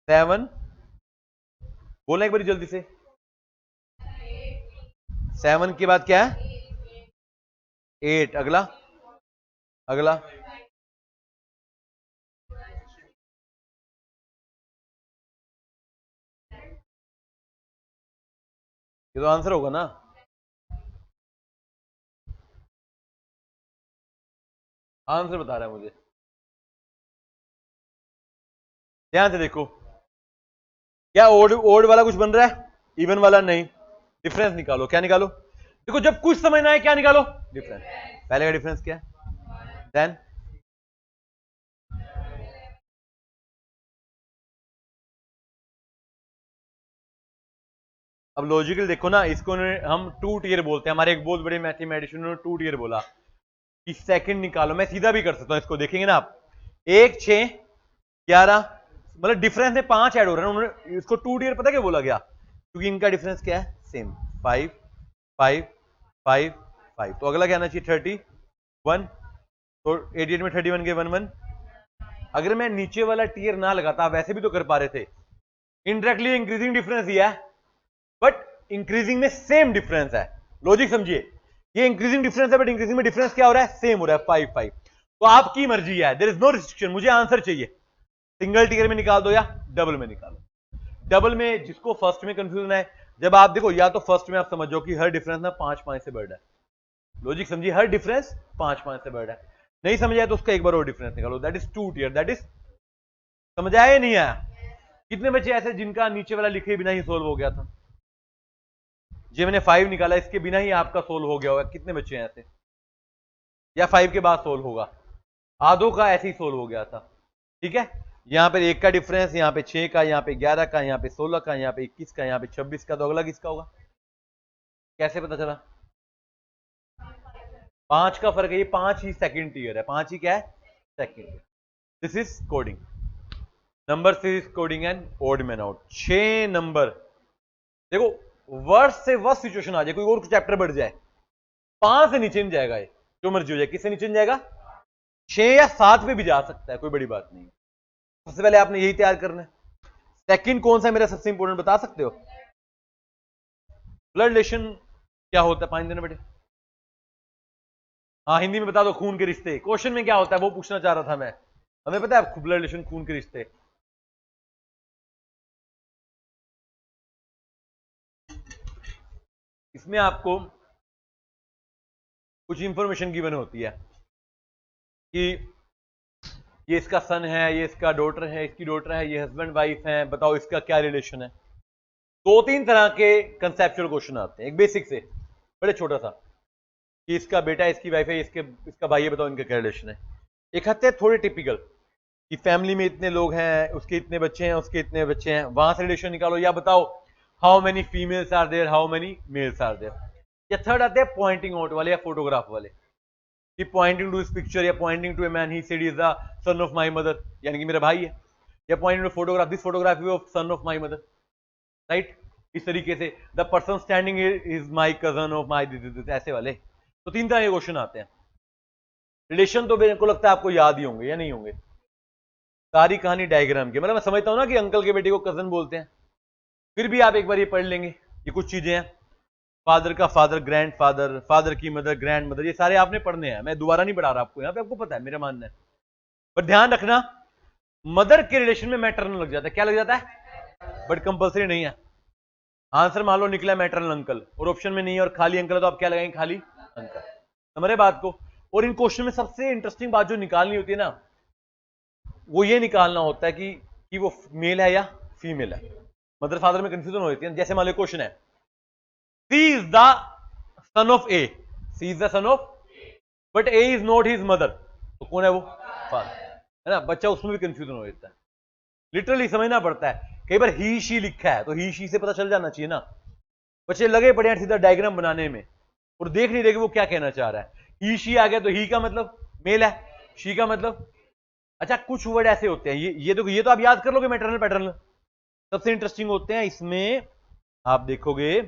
7, बोलना एक बार जल्दी से। 7 के बाद क्या है? 8। अगला? अगला? ये तो आंसर होगा ना? आंसर बता रहा है मुझे, ध्यान से देखो। क्या ओड ओड वाला कुछ बन रहा है? इवन वाला नहीं। डिफरेंस निकालो। क्या निकालो? देखो जब कुछ समझना है क्या निकालो? डिफरेंस। पहले का डिफरेंस क्या है? देन अब लॉजिकल देखो ना, इसको हम 2 टियर बोलते हैं। हमारे एक बहुत बड़े मैथमेटिशियन ने 2 टियर बोला कि सेकंड निकालो। मैं सीधा भी कर सकता हूं, इसको देखेंगे ना आप, 1, 6, 11, मतलब डिफरेंस में 5 ऐड हो रहे हैं। उन्होंने इसको 2 टियर पता क्या बोला गया? क्योंकि इनका डिफरेंस क्या है? सेम। 5, 5, 5, 5। तो अगला क्या आना चाहिए? 31। तो 88 में 31 के 11। अगर मैं नीचे वाला टियर ना लगाता, वैसे भी तो कर पा रहे थे, इनडायरेक्टली इंक्रीजिंग डिफरेंस दिया है, बट इंक्रीजिंग में सेम डिफरेंस है। लॉजिक समझिए, ये इंक्रीजिंग डिफरेंस है, बट इंक्रीजिंग में डिफरेंस क्या हो रहा है? सेम हो रहा है, 5, 5। तो आपकी मर्जी है, देयर इज नो रिस्ट्रिक्शन। मुझे आंसर चाहिए, सिंगल टियर में निकाल दो या डबल में निकालो। डबल में जिसको फर्स्ट में कंफ्यूजन है, जब आप देखो, या तो फर्स्ट में आप समझो कि हर डिफरेंस ना 5, 5 से बढ़ रहा है। लॉजिक समझिए, हर डिफरेंस 5, 5 से बढ़ रहा है। नहीं समझ आया तो उसका एक बार और डिफरेंस निकालो, that is 2 tier. That is, समझ आया या नहीं आया? कितने बच्चे ऐसे जिनका नीचे वाला लिखे बिना ही सोल्व हो गया था? ये मैंने 5 निकाला, इसके बिना ही आपका सोल्व हो गया होगा। कितने बच्चे हैं ऐसे, या 5 के बाद सोल्व होगा? आधों का ऐसे ही सोल्व हो गया था। ठीक है, यहां पे 1 का डिफरेंस, यहां पे 6 का, यहां पे 11 का, यहां पे 16 का, यहां पे 21 का, यहां पे 26 का, तो अगला किसका होगा? कैसे पता चला? 5 का फर्क है, ये 5 ही सेकंड ईयर है, 5 ही क्या है? Second. This is coding. Number series coding and odd man out. 6 number. देखो, वर्स्ट से वर्स्ट सिचुएशन आ जाए, कोई और चैप्टर बढ़ जाए, 5 से नीचे नहीं जाएगा ये, जो मर्जी हो जाए। किससे नीचे नहीं जाएगा? 6 या 7 पे भी जा सकता है, कोई बड़ी बात नहीं है। सबसे पहले आपने यही तैयार करना है। सेकंड कौन सा मेरा सबसे इंपॉर्टेंट बता सकते हो? ब्लड रिलेशन क्या होता है? 5 दिन बेटे। हाँ, हिंदी में बता दो। खून के रिश्ते। क्वेश्चन में क्या होता है वो पूछना चाह रहा था मैं। हमें पता है ब्लड रिलेशन, खून के रिश्ते। इसमें आपको कुछ इंफॉर्मेशन गिवन होती है कि ये इसका सन है, ये इसका डॉटर है, इसकी डॉटर है, ये हस्बैंड वाइफ है, बताओ इसका क्या रिलेशन है। 2-3 तरह के कंसेप्चुअल क्वेश्चन आते हैं। एक बेसिक से, बड़े छोटा सा, कि इसका बेटा है, इसकी वाइफ है, इसका भाई है, बताओ इनका क्या रिलेशन है। एक आते हैं थोड़े टिपिकल, कि फैमिली में इतने लोग हैं, उसके इतने बच्चे हैं, उसके इतने बच्चे हैं, वहां से रिलेशन निकालो, या बताओ how many females are there, how many males are there. या थर्ड आते हैं पॉइंटिंग आउट वाले या फोटोग्राफ वाले, कि पॉइंटिंग टू दिस पिक्चर या pointing to a man, he said he is the son of my mother, यानी कि मेरा भाई है। या pointing to photograph, this photograph of son of my mother, right. इस तरीके से the person standing is my cousin of my, ऐसे वाले। तो 3 तरह के क्वेश्चन आते हैं। रिलेशन तो मेरे को लगता है आपको याद ही होंगे या नहीं होंगे, सारी कहानी डायग्राम की। मतलब मैं समझता हूं ना कि अंकल के बेटे को कजन बोलते हैं, फिर भी आप एक बार ये पढ़ लेंगे। ये कुछ चीजें हैं, फादर का फादर, ग्रैंड फादर, फादर की मदर, ग्रैंड मदर, ये सारे आपने पढ़ने हैं। मैं दोबारा नहीं पढ़ा रहा आपको, यहाँ पे आपको पता है, मेरा मानना है। पर ध्यान रखना, मदर के रिलेशन में मैटरनल लग जाता है। क्या लग जाता है? बट कंपल्सरी नहीं है। आंसर मान लो निकला मैटरनल अंकल, और ऑप्शन में नहीं है और खाली अंकल है, तो आप क्या लगाएंगे? खाली अंकल। समझ रहे बात को? और इन क्वेश्चन में सबसे इंटरेस्टिंग बात जो निकालनी होती है ना, वो ये निकालना होता है कि वो मेल है या फीमेल है। मदर फादर में कंफ्यूजन हो जाती है। जैसे मान लो क्वेश्चन है, C is the son of A, C is the son of, but A is not his mother, तो कौन है वो? फादर, है ना। बच्चा उसमें भी कंफ्यूजन हो जाता है, लिटरली समझना पड़ता है। कई बार ही शी लिखा है, तो ही शी से पता चल जाना चाहिए ना। बच्चे लगे पड़े हैं सीधा डायग्राम बनाने में, और देख नहीं रहे कि वो क्या कहना चाह रहा है। ही शी आ गया तो ही का मतलब मेल है, शी का मतलब। अच्छा, कुछ वर्ड ऐसे होते हैं, ये तो आप याद कर लोगे, मैटरनल पैटर्नल सबसे इंटरेस्टिंग होते हैं। इसमें आप देखोगे,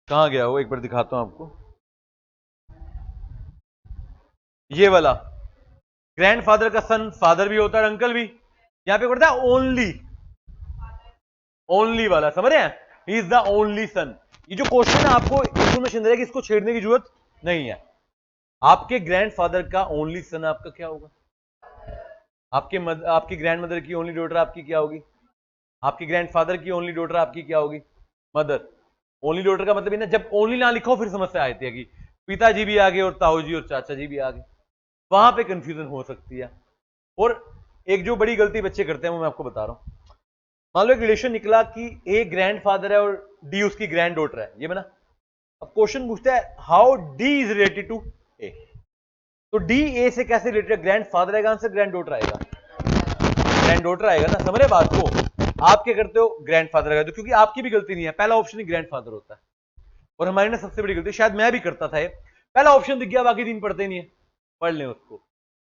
कहां गया वो, एक बार दिखाता हूं आपको। ये वाला ग्रैंडफादर का सन फादर भी होता है, अंकल भी। यहां पे करता है ओनली, ओनली वाला, समझ रहे हैं? ही इज द ओनली सन। ये जो क्वेश्चन है आपको इंफॉर्मेशन दे रहा है कि इसको छेड़ने की जरूरत नहीं है। आपके ग्रैंडफादर का ओनली सन आपका क्या होगा? आपकी ग्रैंडमदर की ओनली डॉटर आपकी क्या होगी? आपकी ग्रैंडफादर की ओनली डॉटर आपकी क्या होगी? मदर। ओनली डॉटर का मतलब ना, जब ओनली ना लिखो फिर समस्या आती है कि पिताजी भी आ गए और ताऊ जी और चाचा जी भी आ गए, वहां पे कंफ्यूजन हो सकती है। और एक जो बड़ी गलती बच्चे करते हैं वो मैं आपको बता रहा हूं। मान लो एक रिलेशन निकला कि ए ग्रैंडफादर है और डी उसकी ग्रैंड डॉटर है, ये बना। अब क्वेश्चन पूछता है how D is related to A, तो डी ए से कैसे रिलेटेड है? ग्रैंडफादर आएगा आंसर, ग्रैंड डॉटर आएगा, ग्रैंड डॉटर आएगा ना। समझ रहे बात को? आप क्या करते हो? ग्रैंडफादर आएगा, तो क्योंकि आपकी भी गलती नहीं है, पहला ऑप्शन ही ग्रैंडफादर होता है। और हमारी ना सबसे बड़ी गलती, शायद मैं भी करता था, पहला ऑप्शन दिख गया, बाकी 3 पढ़ते नहीं है, पढ़ लें उसको।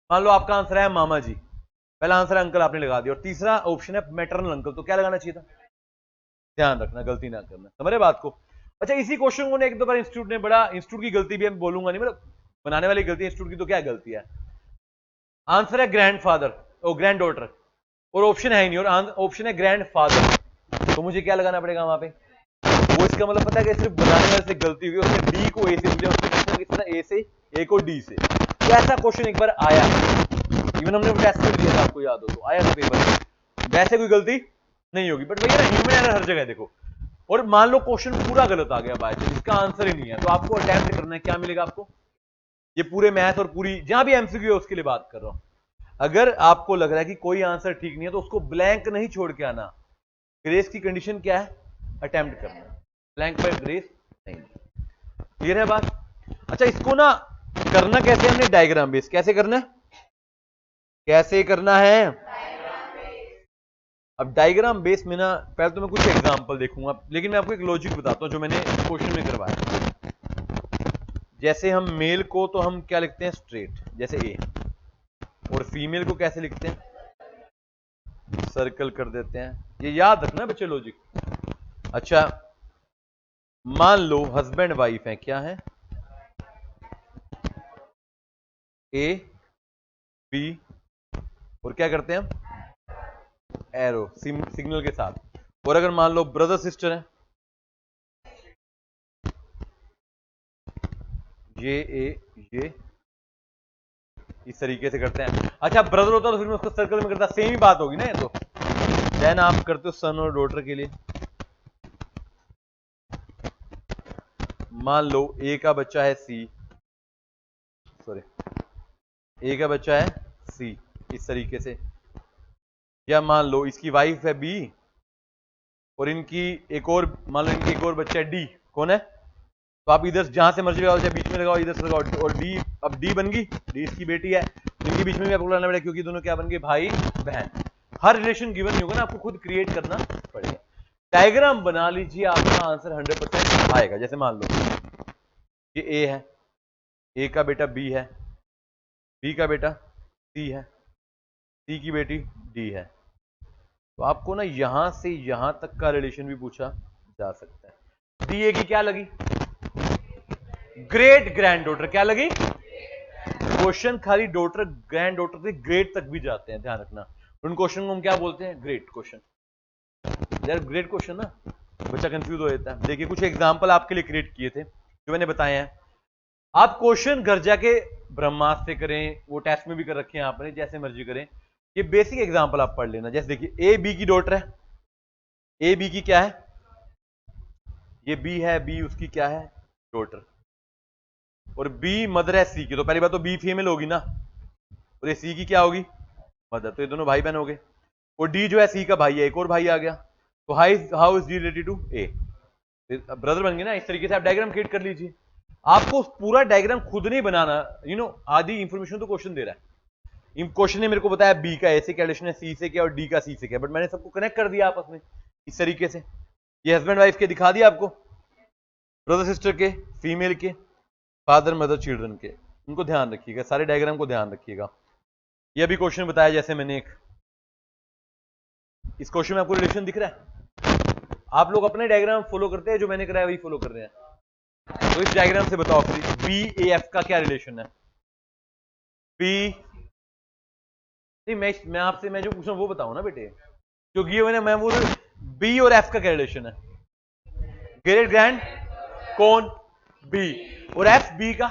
मान लो आपका आंसर है मामा जी, पहला आंसर है अंकल, आपने लगा दिया, और तीसरा ऑप्शन है मैटरनल अंकल, तो क्या लगाना चाहिए था? ध्यान रखना, गलती ना करना। समझ रहे बात को? अच्छा, इसी क्वेश्चन को एक दो बार इंस्टीट्यूट ने, बड़ा इंस्टीट्यूट की गलती भी मैं बोलूंगा नहीं, मतलब बनाने वाली गलती, इंस्टीट्यूट की तो क्या गलती है? आंसर है ग्रैंडफादर और ग्रैंड डॉटर, और ऑप्शन है ही नहीं, और ऑप्शन है ग्रैंडफादर, तो मुझे क्या लगाना पड़ेगा वहां पे? वो इसका मतलब पता है कि सिर्फ बनाने वाले से गलती हुई, उसने डी को ए से दिया, उसने किस तरह ए से, ए को डी से। तो ऐसा क्वेश्चन एक बार आया, इवन हमने टेस्ट में दिया था, आपको याद हो तो, आया था पेपर में। वैसे कोई गलती नहीं होगी, बट भैया ह्यूमन एरर हर जगह देखो। और मान लो क्वेश्चन पूरा गलत आ गया बाय चांस, इसका आंसर ही नहीं है, तो आपको अटेम्प्ट करना है, क्या मिलेगा आपको? ये पूरे मैथ और पूरी जहां भी एमसीक्यू है उसके लिए बात कर रहा हूं। अगर आपको लग रहा है कि कोई आंसर ठीक नहीं है तो उसको ब्लैंक नहीं छोड़ के आना। ग्रेस की कंडीशन क्या है? अटेम्प्ट करना, ब्लैंक बाय ग्रेस नहीं। क्लियर है बात? अच्छा, इसको ना करना कैसे हमने? Diagram base. कैसे करना है? कैसे करना है? अब डायग्राम बेस में ना पहले तो मैं कुछ एग्जांपल देखूंगा, लेकिन मैं आपको एक लॉजिक बताता हूं जो मैंने क्वेश्चन में करवाया। जैसे हम मेल को तो हम क्या लिखते हैं? स्ट्रेट, जैसे ए, और फीमेल को कैसे लिखते हैं? सर्कल कर देते हैं। ये याद रखना बच्चे लॉजिक। अच्छा, मान लो हस्बैंड वाइफ है, क्या है? ए बी, और क्या करते हैं हम? एरो सिग्नल के साथ। और अगर मान लो ब्रदर सिस्टर है, ये ए ये, इस तरीके से करते हैं। अच्छा, ब्रदर होता तो फिर मैं उसको सर्कल में करता, सेम ही बात होगी ना ये तो। देन आप करते हो सन और डॉटर के लिए। मान लो ए का बच्चा है सी, सॉरी, ए का बच्चा है सी, इस तरीके से। या मान लो इसकी वाइफ है बी, और इनकी एक और, मान लो इनकी एक और बच्चा है डी। कौन है? तो आप इधर जहां से मर्जी लगाओ, चाहे बीच में लगाओ, इधर से लगाओ, और डी, अब डी बन गई, डी इसकी बेटी है, इनके बीच में भी आपको लगाना पड़ेगा क्योंकि दोनों क्या बन गए? भाई बहन। हर रिलेशन गिवन नहीं होगा ना, आपको खुद क्रिएट करना पड़ेगा। डायग्राम बना लीजिए, आपका आंसर 100% आएगा। जैसे मान लो ये ए है, ए का बेटा बी है, बी का बेटा सी है, सी की बेटी डी है। तो आपको ना यहां से यहां तक का रिलेशन भी पूछा जा सकता है। डी ए की क्या लगी? Great grand daughter. क्या लगी? क्वेश्चन खाली डॉटर ग्रैंड डॉटर से ग्रेट तक भी जाते हैं, ध्यान रखना। उन क्वेश्चन को हम क्या बोलते हैं? Great question. यार ग्रेट क्वेश्चन ना, बच्चा कंफ्यूज हो जाता है। देखिए कुछ एग्जांपल आपके लिए क्रिएट किए थे जो मैंने बताए हैं। आप क्वेश्चन घर जाके ब्रह्मास्त्र से करें, वो टेस्ट में भी कर रखे हैं आपने, जैसे मर्जी करें। ये बेसिक एग्जांपल आप पढ़ लेना। जैसे देखिए ए बी की डॉटर है, ए बी की क्या है? ये बी है, बी उसकी क्या है? डॉटर। और बी मदर है सी की, तो पहली बात तो बी फीमेल होगी ना, और ये सी की क्या होगी? मदर। तो ये दोनों भाई बहन हो गए। और डी जो है सी का भाई है, एक और भाई आ गया। तो how is D related to A? Brother बन गए ना। इस तरीके से आप डायग्राम क्रिएट कर लीजिए। आपको पूरा डायग्राम खुद नहीं बनाना, आधी इंफॉर्मेशन तो क्वेश्चन दे रहा है। क्वेश्चन ने मेरे को बताया बी का ए से क्या रिलेशन है, सी से क्या, और डी का सी से क्या, बट मैंने सबको कनेक्ट कर दिया आपस में इस तरीके से। ये हस्बैंड वाइफ के दिखा दिया आपको, ब्रदर सिस्टर के, फीमेल के, फादर मदर चिल्ड्रन के। उनको ध्यान रखिएगा, सारे डायग्राम को ध्यान रखिएगा। ये भी क्वेश्चन बताया जैसे मैंने एक, इस क्वेश्चन में आपको रिलेशन दिख रहा है? आप लोग अपने डायग्राम फॉलो करते हैं, जो मैंने कराया वही फॉलो कर रहे हैं। तो इस डायग्राम से बताओ फिर बी ए एफ का क्या रिलेशन है? बी नहीं, मैं आपसे, मैं जो पूछ रहा हूं वो बताऊं ना बेटे, क्योंकि ये मैं वो बी और एफ का क्या रिलेशन है? ग्रेट ग्रैंड कौन? बी। और एफ बी का?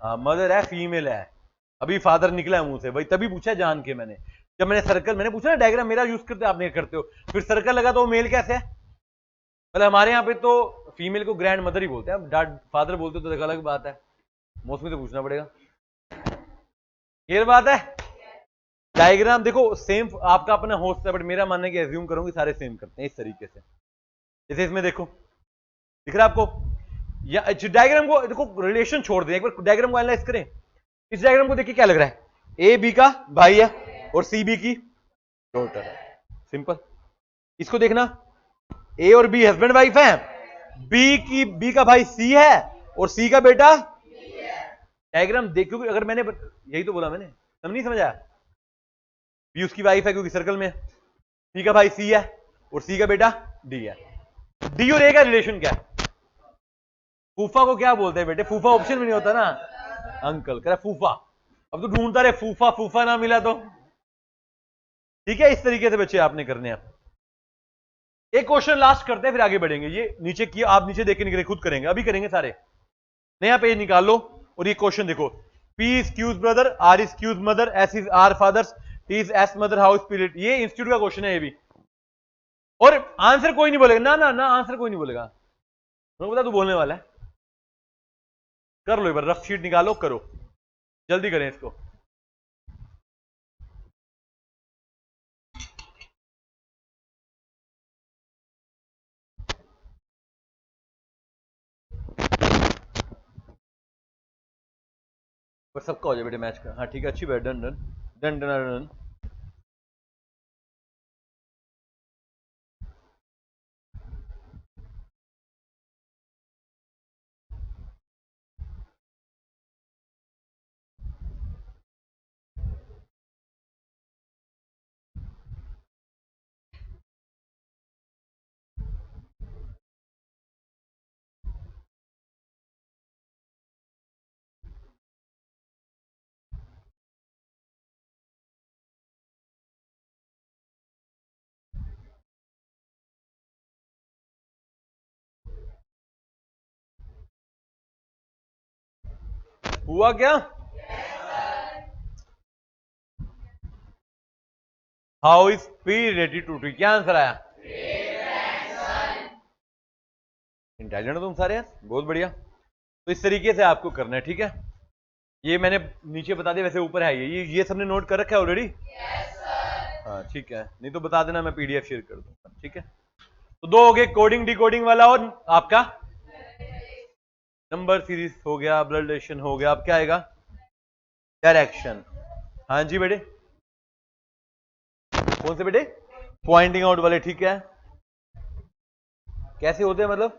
हाँ, मदर है, फीमेल है। अभी फादर निकला है मुंह से भाई, तभी पूछा जान के मैंने। जब मैंने सर्कल, मैंने पूछा ना डायग्राम मेरा यूज करते आप नहीं करते हो, फिर सर्कल लगा तो वो मेल कैसे है? मतलब हमारे यहाँ पे तो फीमेल को ग्रैंड मदर ही बोलते हैं, डैड फादर बोलते तो अलग बात है। मौसमी तो पूछना पड़ेगा। क्लियर बात है? डायग्राम देखो सेम आपका अपना होस्ट है, बट मेरा मानना है कि एज्यूम करूंगी सारे सेम करते हैं इस तरीके से। जैसे इसमें देखो, दिख रहा है आपको? या डायग्राम को देखो, रिलेशन छोड़ दें, एक बार डायग्राम को एनालाइज करें। इस डायग्राम को देखिए क्या लग रहा है? ए बी का भाई है और सी बी की डॉटर है। सिंपल। इसको देखना, ए और बी हस्बैंड वाइफ है, बी का भाई सी है और सी का बेटा। डायग्राम देख, क्योंकि अगर मैंने यही तो बोला मैंने, तुम नहीं समझा? बी उसकी वाइफ है क्योंकि सर्कल में, बी का भाई सी है और सी का बेटा डी है। डी और ए का रिलेशन क्या है? फूफा को क्या बोलते हैं बेटे? फूफा ऑप्शन में नहीं होता ना, अंकल। कह रहा फूफा। अब तो ढूंढता रहे, फूफा फूफा ना मिला तो। ठीक है, इस तरीके से बच्चे आपने करने हैं। एक क्वेश्चन लास्ट करते हैं फिर आगे बढ़ेंगे। ये नीचे किया, आप नीचे देख के निकले, खुद करेंगे, अभी करेंगे सारे। नया पेज निकाल लो और ये क्वेश्चन देखो। P is Q's brother, R is Q's mother, S is R father's, T is S mother, how spirit. ये इंस्टीट्यूट का क्वेश्चन है ये भी, और आंसर कोई नहीं बोलेगा। ना ना ना, आंसर कोई नहीं बोलेगा। मैं बता, तू बोलने वाला है। कर लो एक बार, रफ शीट निकालो, करो, जल्दी करें इसको। पर सबका हो जाए बेटे मैच का। हाँ ठीक है, अच्छी बात, done done done done done. हुआ क्या? How is P related to T? क्या आंसर आया? इंटेलिजेंट हो तुम सारे यार, बहुत बढ़िया। तो इस तरीके से आपको करना है, ठीक है। ये मैंने नीचे बता दिया, वैसे ऊपर है ये सबने नोट कर रखा है ऑलरेडी? हाँ ठीक है, नहीं तो बता देना, मैं पीडीएफ शेयर कर दूंगा, ठीक है। तो दो हो गए, कोडिंग डिकोडिंग वाला और आपका नंबर सीरीज हो गया, ब्लड रिलेशन हो गया। अब क्या आएगा? डायरेक्शन। हाँ जी बेटे, कौन से बेटे? पॉइंटिंग आउट वाले, ठीक है। कैसे होते हैं मतलब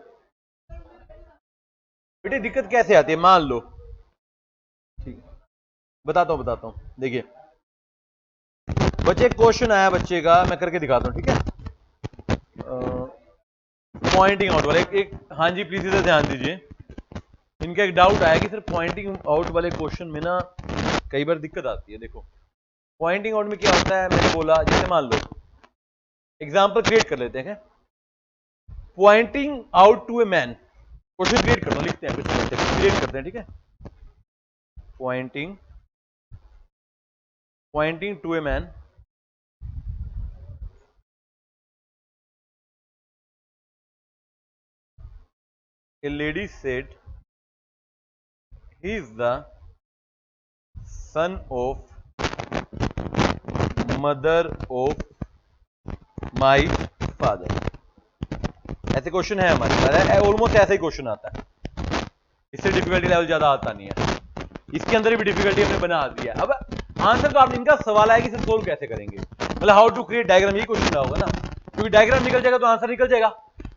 बेटे, दिक्कत कैसे आती है? मान लो, ठीक है, बताता हूं देखिए बच्चे, क्वेश्चन आया बच्चे का, मैं करके दिखाता हूं, ठीक है। पॉइंटिंग आउट वाले एक हाँ जी प्लीज इधर ध्यान दीजिए। इनका एक डाउट आया कि सर पॉइंटिंग आउट वाले क्वेश्चन में ना कई बार दिक्कत आती है। देखो पॉइंटिंग आउट में क्या होता है, मैंने बोला जैसे मान लो एग्जांपल क्रिएट कर लेते हैं, pointing out to a man. Question create करना, लिखते हैं, क्रिएट करते हैं, ठीक है। Pointing to a man, a lady said he is the son of mother of my father। ऐसे क्वेश्चन है हमारे पास, ऑलमोस्ट ऐसा ही क्वेश्चन आता है, इससे डिफिकल्टी लेवल ज्यादा आता नहीं है। इसके अंदर भी डिफिकल्टी हमने बना दिया। अब आंसर तो आप, इनका सवाल है कि सर सोल्व कैसे करेंगे, मतलब हाउ टू क्रिएट डायग्राम, ये क्वेश्चन होगा ना, क्योंकि डायग्राम निकल जाएगा तो आंसर निकल जाएगा।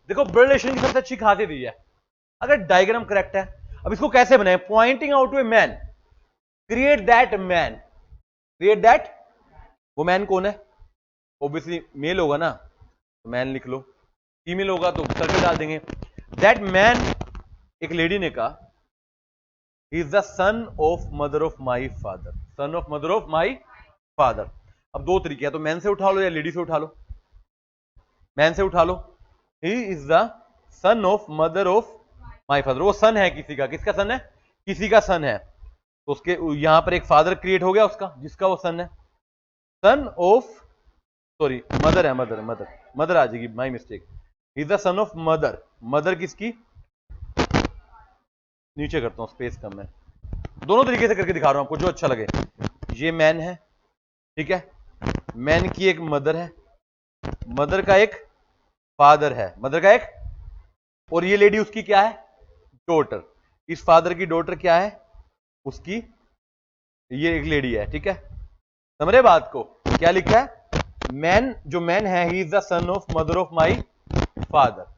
देखो ब्लड रिलेशन की सबसे अच्छी खासियत ये है, अगर डायग्राम करेक्ट है। अब इसको कैसे बनाए? Pointing out to a man, create that man, create that, वो मैन कौन है? ऑब्वियसली मेल होगा ना, तो मैन लिख लो, फीमेल होगा तो सर्कल डाल देंगे। दैट मैन, एक लेडी ने कहा, ही is the son of mother of my father, sun of mother of my father. अब दो तरीके हैं, तो मैन से उठा लो या लेडी से उठा लो। मैन से उठा लो, he is the son of mother of my father, वो सन है किसी का, किसका सन है? किसी का सन है, तो उसके यहां पर एक फादर क्रिएट हो गया उसका, जिसका वो सन है, सन ऑफ, सॉरी मदर है, मदर आ जाएगी, my mistake. Is the son of mother, mother किसकी? नीचे करता हूं, स्पेस कम है, दोनों तरीके से करके दिखा रहा हूं आपको, जो अच्छा लगे। ये मैन है, ठीक है, मैन की एक मदर है, मदर का एक फादर है, मदर का एक, और ये लेडी उसकी क्या है? डॉटर। इस फादर की डॉटर क्या है? उसकी ये एक लेडी है, ठीक है। समझे बात को? क्या लिखा है? मैन, जो मैन है, ही is the son of mother of my father.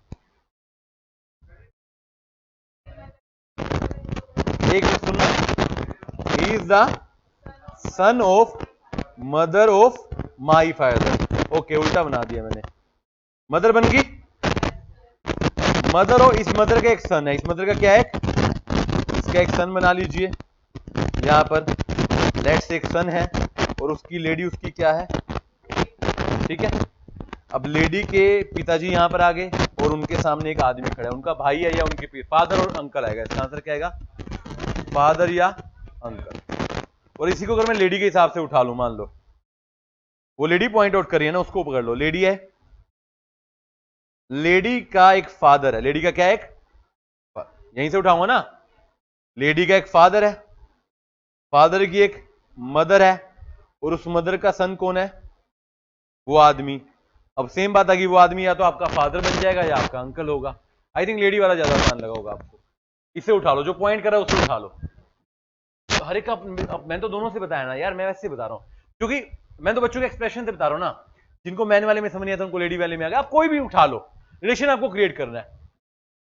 एक सुनना, ही is the son of mother of my father. Okay, उल्टा बना दिया मैंने, मदर बन गई मदर, और इस मदर का एक सन है, इस मदर का क्या है? इसका एक सन बना लीजिए, यहां पर लेट्स एक सन है, और उसकी लेडी उसकी क्या है? ठीक है। अब लेडी के पिताजी यहां पर आ गए, और उनके सामने एक आदमी खड़ा है, उनका भाई है या उनके फादर और अंकल आएगा, इसका आंसर क्या आएगा? फादर या अंकल। और इसी को अगर मैं लेडी के हिसाब से उठा लूं, मान लो वो लेडी पॉइंट आउट करी है ना, उसको पकड़ लो, लेडी है, लेडी का एक फादर है, लेडी का क्या है? एक, यहीं से उठाऊंगा ना, लेडी का एक फादर है, फादर की एक मदर है, और उस मदर का सन कौन है? वो आदमी। अब सेम बात आ गई, वो आदमी या तो आपका फादर बन जाएगा या आपका अंकल होगा। आई थिंक लेडी वाला ज्यादा आसान लगा होगा आपको। इसे उठा लो, जो पॉइंट कर रहा है उसे उठा लो। हर एक का मैं तो दोनों से बताया ना यार, मैं वैसे बता रहा हूँ, क्योंकि मैं तो बच्चों के एक्सप्रेशन से बता रहा हूँ ना, जिनको मैन वाले में समझ नहीं आता उनको लेडी वाले में आ गया। आप कोई भी उठा लो, रिलेशन आपको क्रिएट करना है।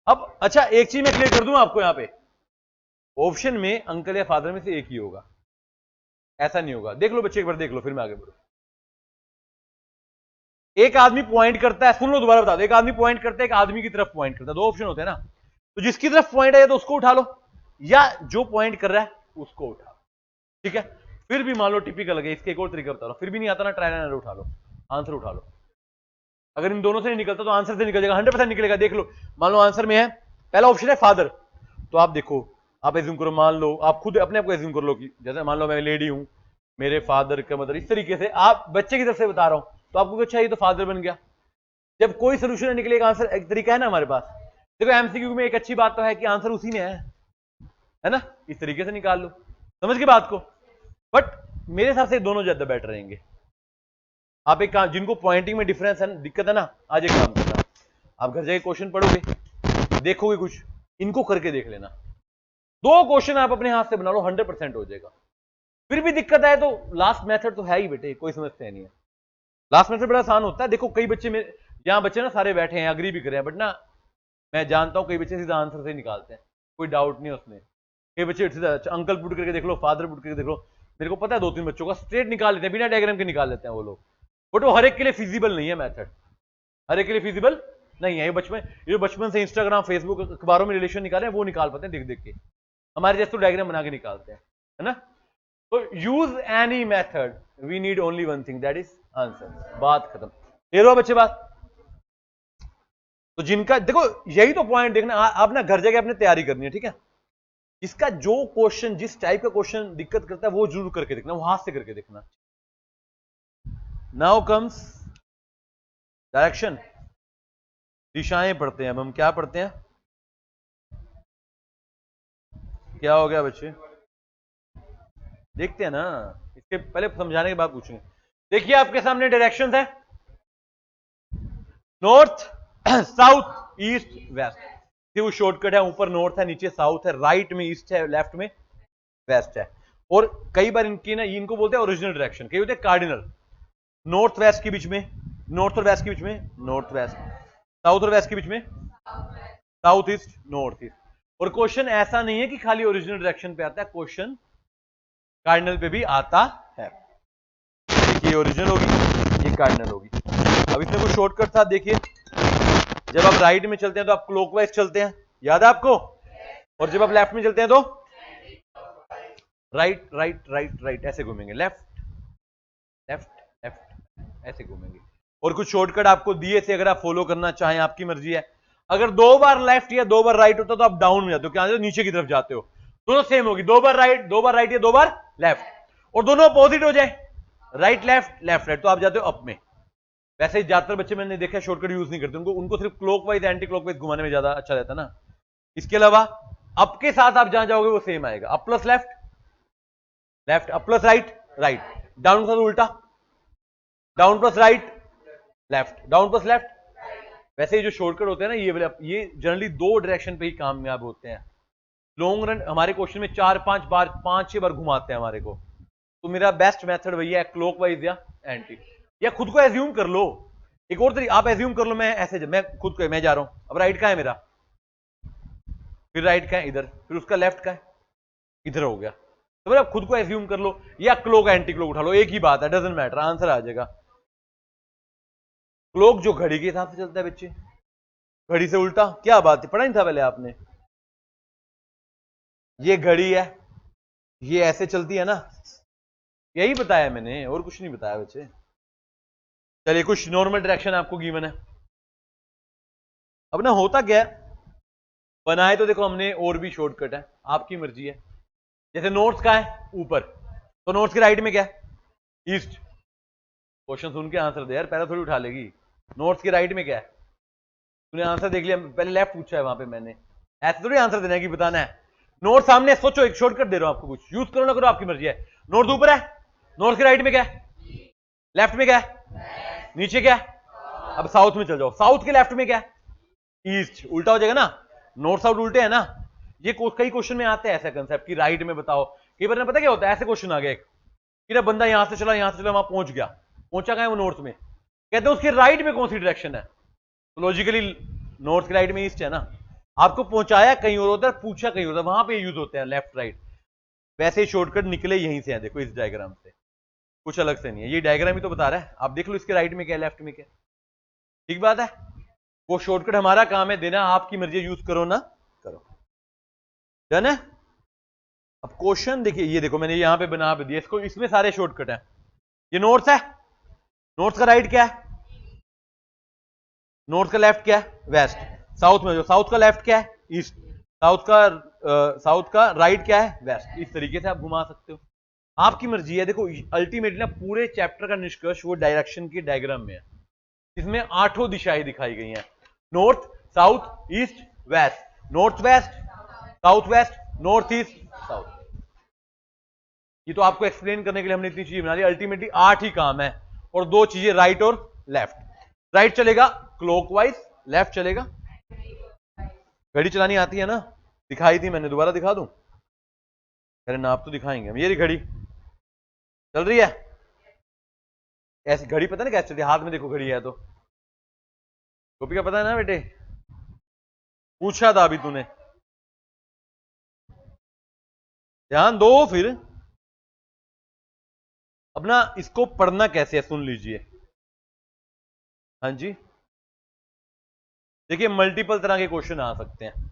अब अच्छा एक चीज मैं क्लियर कर दूं आपको, यहां पे ऑप्शन में अंकल या फादर में से एक ही होगा, ऐसा नहीं होगा। देख लो बच्चे एक बार देख लो, फिर मैं आगे बढ़ू। एक आदमी पॉइंट करता है, सुन लो दोबारा बता दो, एक आदमी पॉइंट करता है, एक आदमी की तरफ पॉइंट करता है, दो ऑप्शन होते हैं ना, तो जिसकी तरफ पॉइंट है तो उसको उठा लो, या जो पॉइंट कर रहा है उसको उठा लो, ठीक है। फिर भी मान लो टिपिकल है, इसके एक और तरीका बता लो, फिर भी नहीं आता ना, ट्रायल एंड एरर उठा लो, आंसर उठा लो। अगर इन दोनों से नहीं निकलता तो आंसर से निकल जाएगा, 100% निकलेगा। देख लो, मान लो आंसर में है, पहला ऑप्शन है फादर, तो आप देखो, आप एज्यूम करो, मान लो आप खुद अपने आप को एज्यूम कर लो कि जैसे मान लो मैं लेडी हूं, मेरे फादर का मतलब इस तरीके से, आप बच्चे की तरफ से बता रहा हूं, तो आपको अच्छा ये तो फादर बन गया। जब कोई सोल्यूशन नहीं निकलेगा, आंसर एक तरीका है ना हमारे पास। देखो एमसीक्यू में एक अच्छी बात तो है कि आंसर उसी में है ना, इस तरीके से निकाल लो, समझ के बात को। बट मेरे हिसाब से दोनों ज्यादा बेटर रहेंगे। आप एक काम, जिनको पॉइंटिंग में डिफरेंस है, दिक्कत है ना, आज एक काम करना, आप घर जाके क्वेश्चन पढ़ोगे, देखोगे कुछ, इनको करके देख लेना, दो क्वेश्चन आप अपने हाथ से बना लो, 100% हो जाएगा। फिर भी दिक्कत है तो लास्ट मेथड तो है ही बेटे, कोई समस्या नहीं है, लास्ट मेथड बड़ा आसान होता है। देखो कई बच्चे में, यहां बच्चे ना सारे बैठे हैं, अग्री भी कर रहे हैं, बट ना मैं जानता हूं कई बच्चे सीधा आंसर से निकालते हैं, कोई डाउट नहीं है उसमें। कई बच्चे सीधा अंकल पुट करके देख लो, फादर पुट करके देख लो, मेरे को पता है 2-3 बच्चों का स्ट्रेट निकाल लेते हैं, बिना डायग्राम के निकाल लेते हैं वो लोग, बट वो हर एक के लिए फिजिबल नहीं है मेथड, हर एक के लिए फिजिबल नहीं है। ये बचपन से इंस्टाग्राम फेसबुक अखबारों में रिलेशन निकाले वो निकाल पाते हैं देख देख के, हमारे जैसे तो डायग्राम बना के निकालते हैं, है ना। तो use any method, we need only one thing, that is answer, बात खत्म। क्लियर हुआ बच्चे बात। तो जिनका देखो यही तो पॉइंट देखना, आप ना घर जाके अपने तैयारी करनी है, ठीक है। इसका जो क्वेश्चन, जिस टाइप का क्वेश्चन दिक्कत करता है वो जरूर करके देखना, वो हाथ से करके देखना। नाउ कम्स डायरेक्शन, दिशाएं पढ़ते हैं अब हम। क्या पढ़ते हैं, क्या हो गया बच्चे, देखते हैं ना, इसके पहले समझाने के बाद पूछेंगे। देखिए आपके सामने डायरेक्शंस है, नॉर्थ साउथ ईस्ट वेस्ट, वो शॉर्टकट है, ऊपर नॉर्थ है, नीचे साउथ है, राइट में ईस्ट है, लेफ्ट में वेस्ट है। और कई बार इनकी ना, इनको बोलते हैं ओरिजिनल डायरेक्शन, कई होते हैं कार्डिनल, नॉर्थ वेस्ट के बीच में, नॉर्थ और वेस्ट के बीच में नॉर्थ वेस्ट, साउथ और वेस्ट के बीच में साउथ ईस्ट नॉर्थ ईस्ट। और क्वेश्चन ऐसा नहीं है कि खाली ओरिजिनल डायरेक्शन पे आता है, क्वेश्चन कार्डिनल पे भी आता है। देखिए ओरिजिनल होगी, ये कार्डिनल होगी। अब इसमें कुछ शॉर्टकट था, देखिए जब आप राइट में चलते हैं तो आप क्लॉकवाइज चलते हैं, याद है आपको, और जब आप लेफ्ट में चलते हैं तो राइट राइट राइट राइट, ऐसे घूमेंगे, लेफ्ट लेफ्ट लेफ्ट, ऐसे घूमेंगे। और कुछ शॉर्टकट आपको दिए थे, अगर आप फॉलो करना चाहें आपकी मर्जी है। अगर 2 बार लेफ्ट या 2 बार राइट होता तो आप डाउन में जाते हो, क्या नीचे की तरफ जाते हो, दोनों सेम होगी, 2 बार राइट, 2 बार राइट या 2 बार लेफ्ट, और दोनों अपोजिट हो जाए, राइट लेफ्ट लेफ्ट राइट, तो आप जाते हो अप में। वैसे ज्यादातर बच्चे मैंने देखा शॉर्टकट यूज नहीं करते, उनको सिर्फ क्लॉकवाइज एंटी क्लॉकवाइज घुमाने में ज्यादा अच्छा रहता ना। इसके अलावा अप के साथ आप जहां जाओगे वो सेम आएगा, up plus left left, up plus right right, down plus उल्टा, down plus right left, down plus left. वैसे ये जो शॉर्टकट होते हैं ना, ये जनरली 2 डायरेक्शन पे ही कामयाब होते हैं। लॉन्ग रन हमारे क्वेश्चन में 4-5 बार 5-6 बार घुमाते हैं हमारे को, तो मेरा बेस्ट मेथड भैया है क्लॉकवाइज या एंटी, या खुद को एज्यूम कर लो। एक और तरीका, आप एज्यूम कर लो मैं ऐसे, मैं खुद को, मैं जा रहा हूं, अब राइट का है मेरा, फिर राइट का है इधर, फिर उसका लेफ्ट का है इधर, हो गया। तो फिर आप खुद को एज्यूम कर लो, या क्लॉक एंटी क्लॉक उठा लो, एक ही बात है, डजंट मैटर, आंसर आ जाएगा। क्लॉक जो घड़ी के हिसाब से चलता है बच्चे, घड़ी से उल्टा, क्या बात है, पढ़ा नहीं था पहले आपने, ये घड़ी है, ये ऐसे चलती है ना, यही बताया मैंने, और कुछ नहीं बताया बच्चे। चलिए कुछ नॉर्मल डायरेक्शन आपको गिवन है। अब ना होता क्या है, बनाए तो देखो हमने, और भी शॉर्टकट है, आपकी मर्जी है। जैसे नॉर्थ का है ऊपर, तो नॉर्थ के राइट में क्या है, ईस्ट। क्वेश्चन सुन के आंसर दे यार, पहले थोड़ी उठा लेगी। नॉर्थ के राइट में क्या है, तूने आंसर देख लिया, पहले लेफ्ट पूछा है वहां पे मैंने, ऐसे थोड़ी आंसर देना है कि बताना है। नॉर्थ सामने, सोचो, एक शॉर्टकट दे रहा हूं आपको, कुछ यूज करो ना करो आपकी मर्जी है। नॉर्थ ऊपर है, नॉर्थ के राइट में क्या है, लेफ्ट में क्या है, नीचे क्या है, अब साउथ में चल जाओ, साउथ के लेफ्ट में क्या है, ईस्ट, उल्टा हो जाएगा ना, नॉर्थ साउथ उल्टे है ना। ये कई क्वेश्चन में आते हैं ऐसा कंसेप्ट कि राइट में बताओ, कई बार पता क्या होता है, ऐसे क्वेश्चन आ गया एक कि ना बंदा यहां से चला वहां पहुंच गया, पहुंचा कहां है वो नॉर्थ में, कहते हैं उसके राइट में कौन सी डायरेक्शन है, तो लॉजिकली नॉर्थ के राइट में ईस्ट है ना, आपको पहुंचाया कहीं और होता है, पूछा कहीं होता है, वहां पे यूज होते हैं लेफ्ट राइट। वैसे ही शॉर्टकट निकले यहीं से हैं, देखो इस डायग्राम से, कुछ अलग से नहीं है, ये डायग्राम ही तो बता रहा है, आप देख लो इसके राइट में क्या लेफ्ट में क्या, ठीक बात है। वो शॉर्टकट हमारा काम है देना, आपकी मर्जी यूज करो ना करो, डन है। अब क्वेश्चन देखिए, ये देखो मैंने यहां पे बना दिया इसको, इसमें सारे शॉर्टकट है। ये नॉर्थ है, नॉर्थ का राइट क्या है, नॉर्थ का लेफ्ट क्या है, वेस्ट। साउथ में जो साउथ का लेफ्ट क्या है, ईस्ट। साउथ का राइट क्या है, वेस्ट। इस तरीके से आप घुमा सकते हो, आपकी मर्जी है। देखो अल्टीमेटली ना पूरे चैप्टर का निष्कर्ष वो डायरेक्शन की डायग्राम में है, इसमें 8 दिशाएं दिखाई गई हैं, north south east west, north west south west, north east south. ये तो आपको एक्सप्लेन करने के लिए हमने इतनी चीजें बना दी, अल्टीमेटली 8 ही काम है, और 2 चीजें राइट और लेफ्ट। राइट चलेगा क्लॉकवाइज, लेफ्ट चलेगा, घड़ी चलानी आती है ना, दिखाई थी मैंने, दोबारा दिखा दूं, अरे ना आप तो दिखाएंगे हम, ये रही घड़ी चल रही है, ऐसी घड़ी पता ना कैसे चलती है, हाथ में देखो घड़ी है तो, टोपी का पता है ना बेटे, पूछा था अभी तूने, ध्यान दो। फिर अपना इसको पढ़ना कैसे है सुन लीजिए, हाँ जी। देखिए मल्टीपल तरह के क्वेश्चन आ सकते हैं,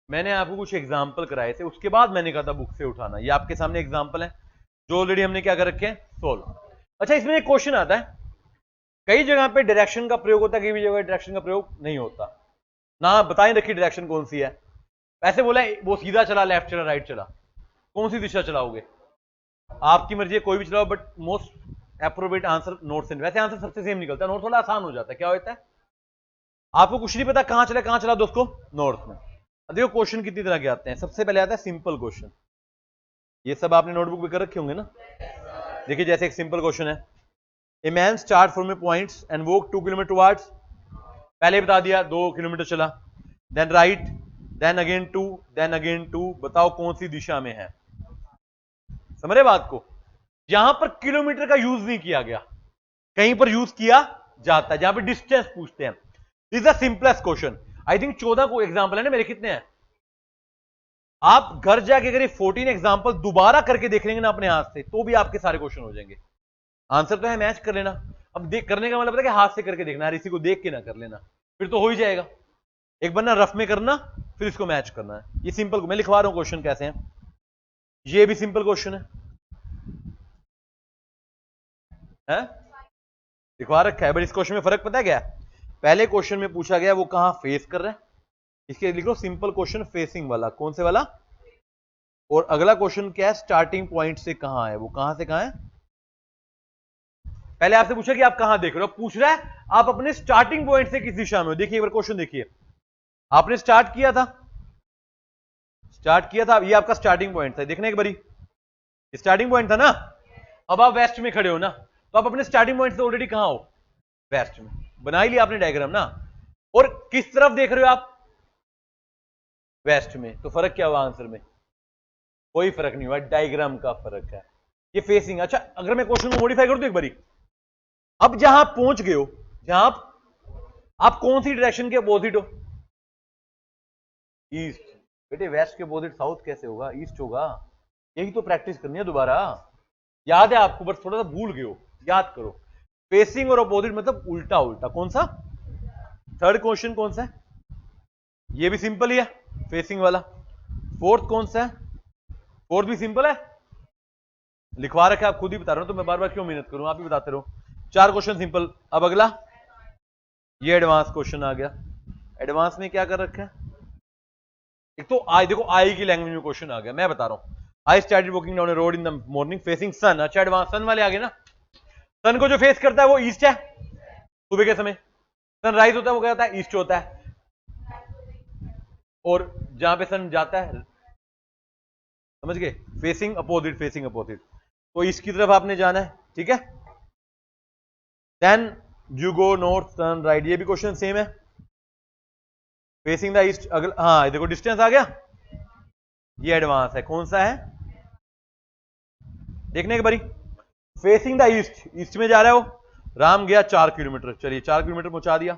मैंने आपको कुछ एग्जाम्पल कराए थे, उसके बाद मैंने कहा था बुक से उठाना, ये आपके सामने एग्जाम्पल है जो ऑलरेडी हमने क्या कर रखे हैं, सोल्व। अच्छा इसमें एक क्वेश्चन आता है, कई जगह पे डायरेक्शन का प्रयोग होता है, कई जगह डायरेक्शन का प्रयोग नहीं होता ना, बताएं रखी डायरेक्शन कौन सी है। ऐसे बोला वो सीधा चला, लेफ्ट चला, राइट चला, कौन सी दिशा चलाओगे, आपकी मर्जी है कोई भी चलाओ, but most appropriate answer north से, वैसे आंसर सबसे सेम निकलता है, नॉर्थ थोड़ा आसान हो जाता है, क्या होता है आपको कुछ नहीं पता कहां चला दोस्तों, नॉर्थ में। अब देखो क्वेश्चन कितनी तरह के आते हैं, सबसे पहले आता है सिंपल क्वेश्चन, ये सब आपने नोटबुक में कर रखे होंगे ना। देखिए जैसे एक सिंपल क्वेश्चन है, a man start from points and walk 2 kilometre towards, पहले बता दिया 2 किलोमीटर चला, then right, then again 2, then again 2, बताओ कौन सी दिशा में है, समझ रहे बात को। यहां पर किलोमीटर का यूज नहीं किया गया, कहीं पर यूज किया जाता है जहां पर डिस्टेंस पूछते हैं। This is the simplest question, I think 14 को एग्जाम्पल है ना मेरे, कितने हैं, आप घर जाके अगर ये 14 एग्जाम्पल दोबारा करके देख लेंगे ना अपने हाथ से, तो भी आपके सारे क्वेश्चन हो जाएंगे। आंसर तो है मैच कर लेना, अब देख करने का मतलब है कि हाथ से करके देखना है, इसी को देख के ना कर लेना, फिर तो हो ही जाएगा। एक बार ना रफ में करना, फिर इसको मैच करना है। ये सिंपल, मैं लिखवा रहा हूं क्वेश्चन कैसे हैं, ये भी सिंपल क्वेश्चन है लिखवा रखा है, बट इस क्वेश्चन में फर्क पता है क्या है, पहले क्वेश्चन में पूछा गया वो कहां फेस कर रहा है, इसके लिखो सिंपल क्वेश्चन फेसिंग वाला, कौन से वाला, और अगला क्वेश्चन क्या है, स्टार्टिंग पॉइंट से कहां है, वो कहां से कहां है। पहले आपसे पूछा कि आप कहां देख रहे हो, पूछ रहा है आप अपने स्टार्टिंग पॉइंट से किस दिशा में हो। देखिए एक बार क्वेश्चन देखिए, आपने स्टार्ट किया था, ये आपका स्टार्टिंग पॉइंट था, देखना एक बारी, स्टार्टिंग पॉइंट था ना, अब आप वेस्ट में खड़े हो ना, तो आप अपने स्टार्टिंग पॉइंट से ऑलरेडी कहां हो, वेस्ट में, बना ही लिया आपने डायग्राम ना, और किस तरफ देख रहे हो आप, वेस्ट में, तो फर्क क्या हुआ आंसर में, कोई फर्क नहीं हुआ, डायग्राम का फर्क है, ये फेसिंग। अच्छा अगर मैं क्वेश्चन को मॉडिफाई कर दूं एक बारी, अब जहां आप पहुंच गए हो, जहां आप कौन सी डायरेक्शन के अपोजिट हो, ईस्ट। बेटे वेस्ट के अपोजिट साउथ कैसे होगा, ईस्ट होगा, यही तो प्रैक्टिस करनी है दोबारा, याद है आपको, बस थोड़ा सा भूल गए हो, याद करो, फेसिंग और अपोजिट मतलब उल्टा उल्टा। कौन सा थर्ड क्वेश्चन कौन सा है, ये भी सिंपल ही है, फेसिंग वाला। फोर्थ कौन सा है, फोर्थ भी सिंपल है, लिखवा रखा है, आप खुद ही बता रहे हो, तो मैं बार बार क्यों मेहनत करूं, आप ही बताते रहो। 4 क्वेश्चन सिंपल। अब अगला ये एडवांस क्वेश्चन आ गया, एडवांस में क्या कर रखा है, एक तो आई, देखो आई की लैंग्वेज में क्वेश्चन आ गया, मैं बता रहा हूं, I started walking down a road in the morning facing sun. अच्छा एडवांस सन वाले आ गए ना, सन को जो फेस करता है वो ईस्ट है सुबह के समय, सनराइज होता है वो क्या होता है, ईस्ट होता है, और जहां पे सन जाता है, समझ गए, फेसिंग अपोजिट, फेसिंग अपोजिट, तो ईस्ट की तरफ आपने जाना है, ठीक है। Then you go north sun right, ये भी क्वेश्चन सेम है, फेसिंग द ईस्ट। अगला हाँ देखो डिस्टेंस आ गया, ये एडवांस है, कौन सा है, देखने के बारी, फेसिंग द ईस्ट, ईस्ट में जा रहा है वो, राम गया 4 किलोमीटर, चलिए 4 किलोमीटर पहुंचा दिया,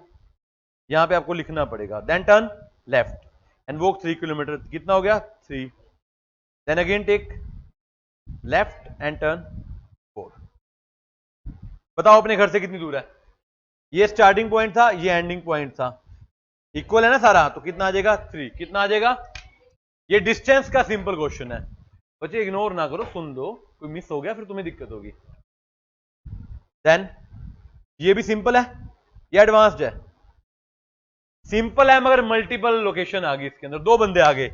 यहां पे आपको लिखना पड़ेगा, then turn left and walk 3 kilometre, कितना हो गया 3, then again take left and turn 4। बताओ अपने घर से कितनी दूर है, ये स्टार्टिंग पॉइंट था, ये एंडिंग पॉइंट था, इक्वल है ना सारा, तो कितना आ जाएगा 3, कितना आ जाएगा, ये डिस्टेंस का सिंपल क्वेश्चन है बच्चे, इग्नोर ना करो, सुन दो, कोई मिस हो गया फिर तुम्हें दिक्कत होगी। देन ये भी सिंपल है, ये एडवांस्ड है, सिंपल है मगर मल्टीपल लोकेशन आ गई इसके अंदर, 2 बंदे आ गए,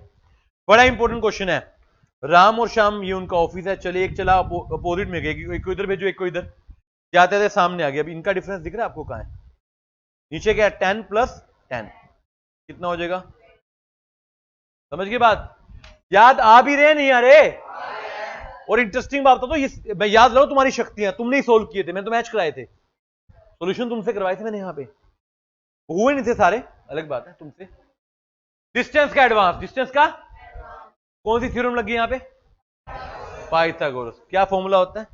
बड़ा इंपॉर्टेंट क्वेश्चन है, राम और श्याम ये उनका ऑफिस है, चलिए एक चला अपोजिट में गया, एक को इधर भेजो एक को इधर, जाते थे सामने आ गया, अभी इनका डिफरेंस दिख रहा है आपको कहां है, नीचे क्या है 10 + 10 कितना हो जाएगा, समझ गए बात, याद आ भी रहे नहीं आ रहे, और इंटरेस्टिंग बात तो ये मैं याद रहा तुम्हारी शक्तियां, तुमने ही सोल्व किए थे, मैंने तो मैच कराए थे, सॉल्यूशन तुमसे करवाए थे मैंने, यहां पे हुए नहीं थे सारे, अलग बात है तुमसे। डिस्टेंस का एडवांस, डिस्टेंस का कौन सी थ्योरम लगी यहां पे, पाइथागोरस, क्या फॉर्मूला होता है,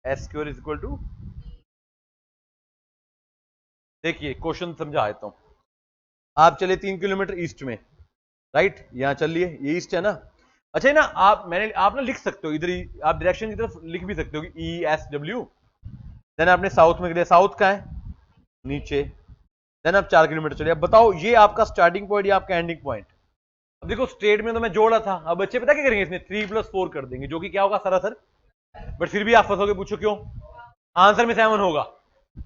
s² = देखिए क्वेश्चन समझा देता हूं, आप चले 3 किलोमीटर ईस्ट में, राइट, यहां चल लिए, ये ईस्ट है ना, अच्छा ना आप ना लिख सकते हो इधर ही, आप डायरेक्शन की तरफ लिख भी सकते हो कि ESW, देन आपने साउथ में गए, साउथ का है नीचे, देन आप 4 किलोमीटर चले, अब बताओ ये आपका स्टार्टिंग पॉइंट या आपका एंडिंग पॉइंट, अब देखो स्ट्रेट में तो मैं जोड़ा था, अब बच्चे पता क्या करेंगे इसमें 3 + 4 कर देंगे, जो कि क्या होगा सरासर, बट फिर भी आप फंसोगे, पूछो क्यों, आंसर में 7 होगा,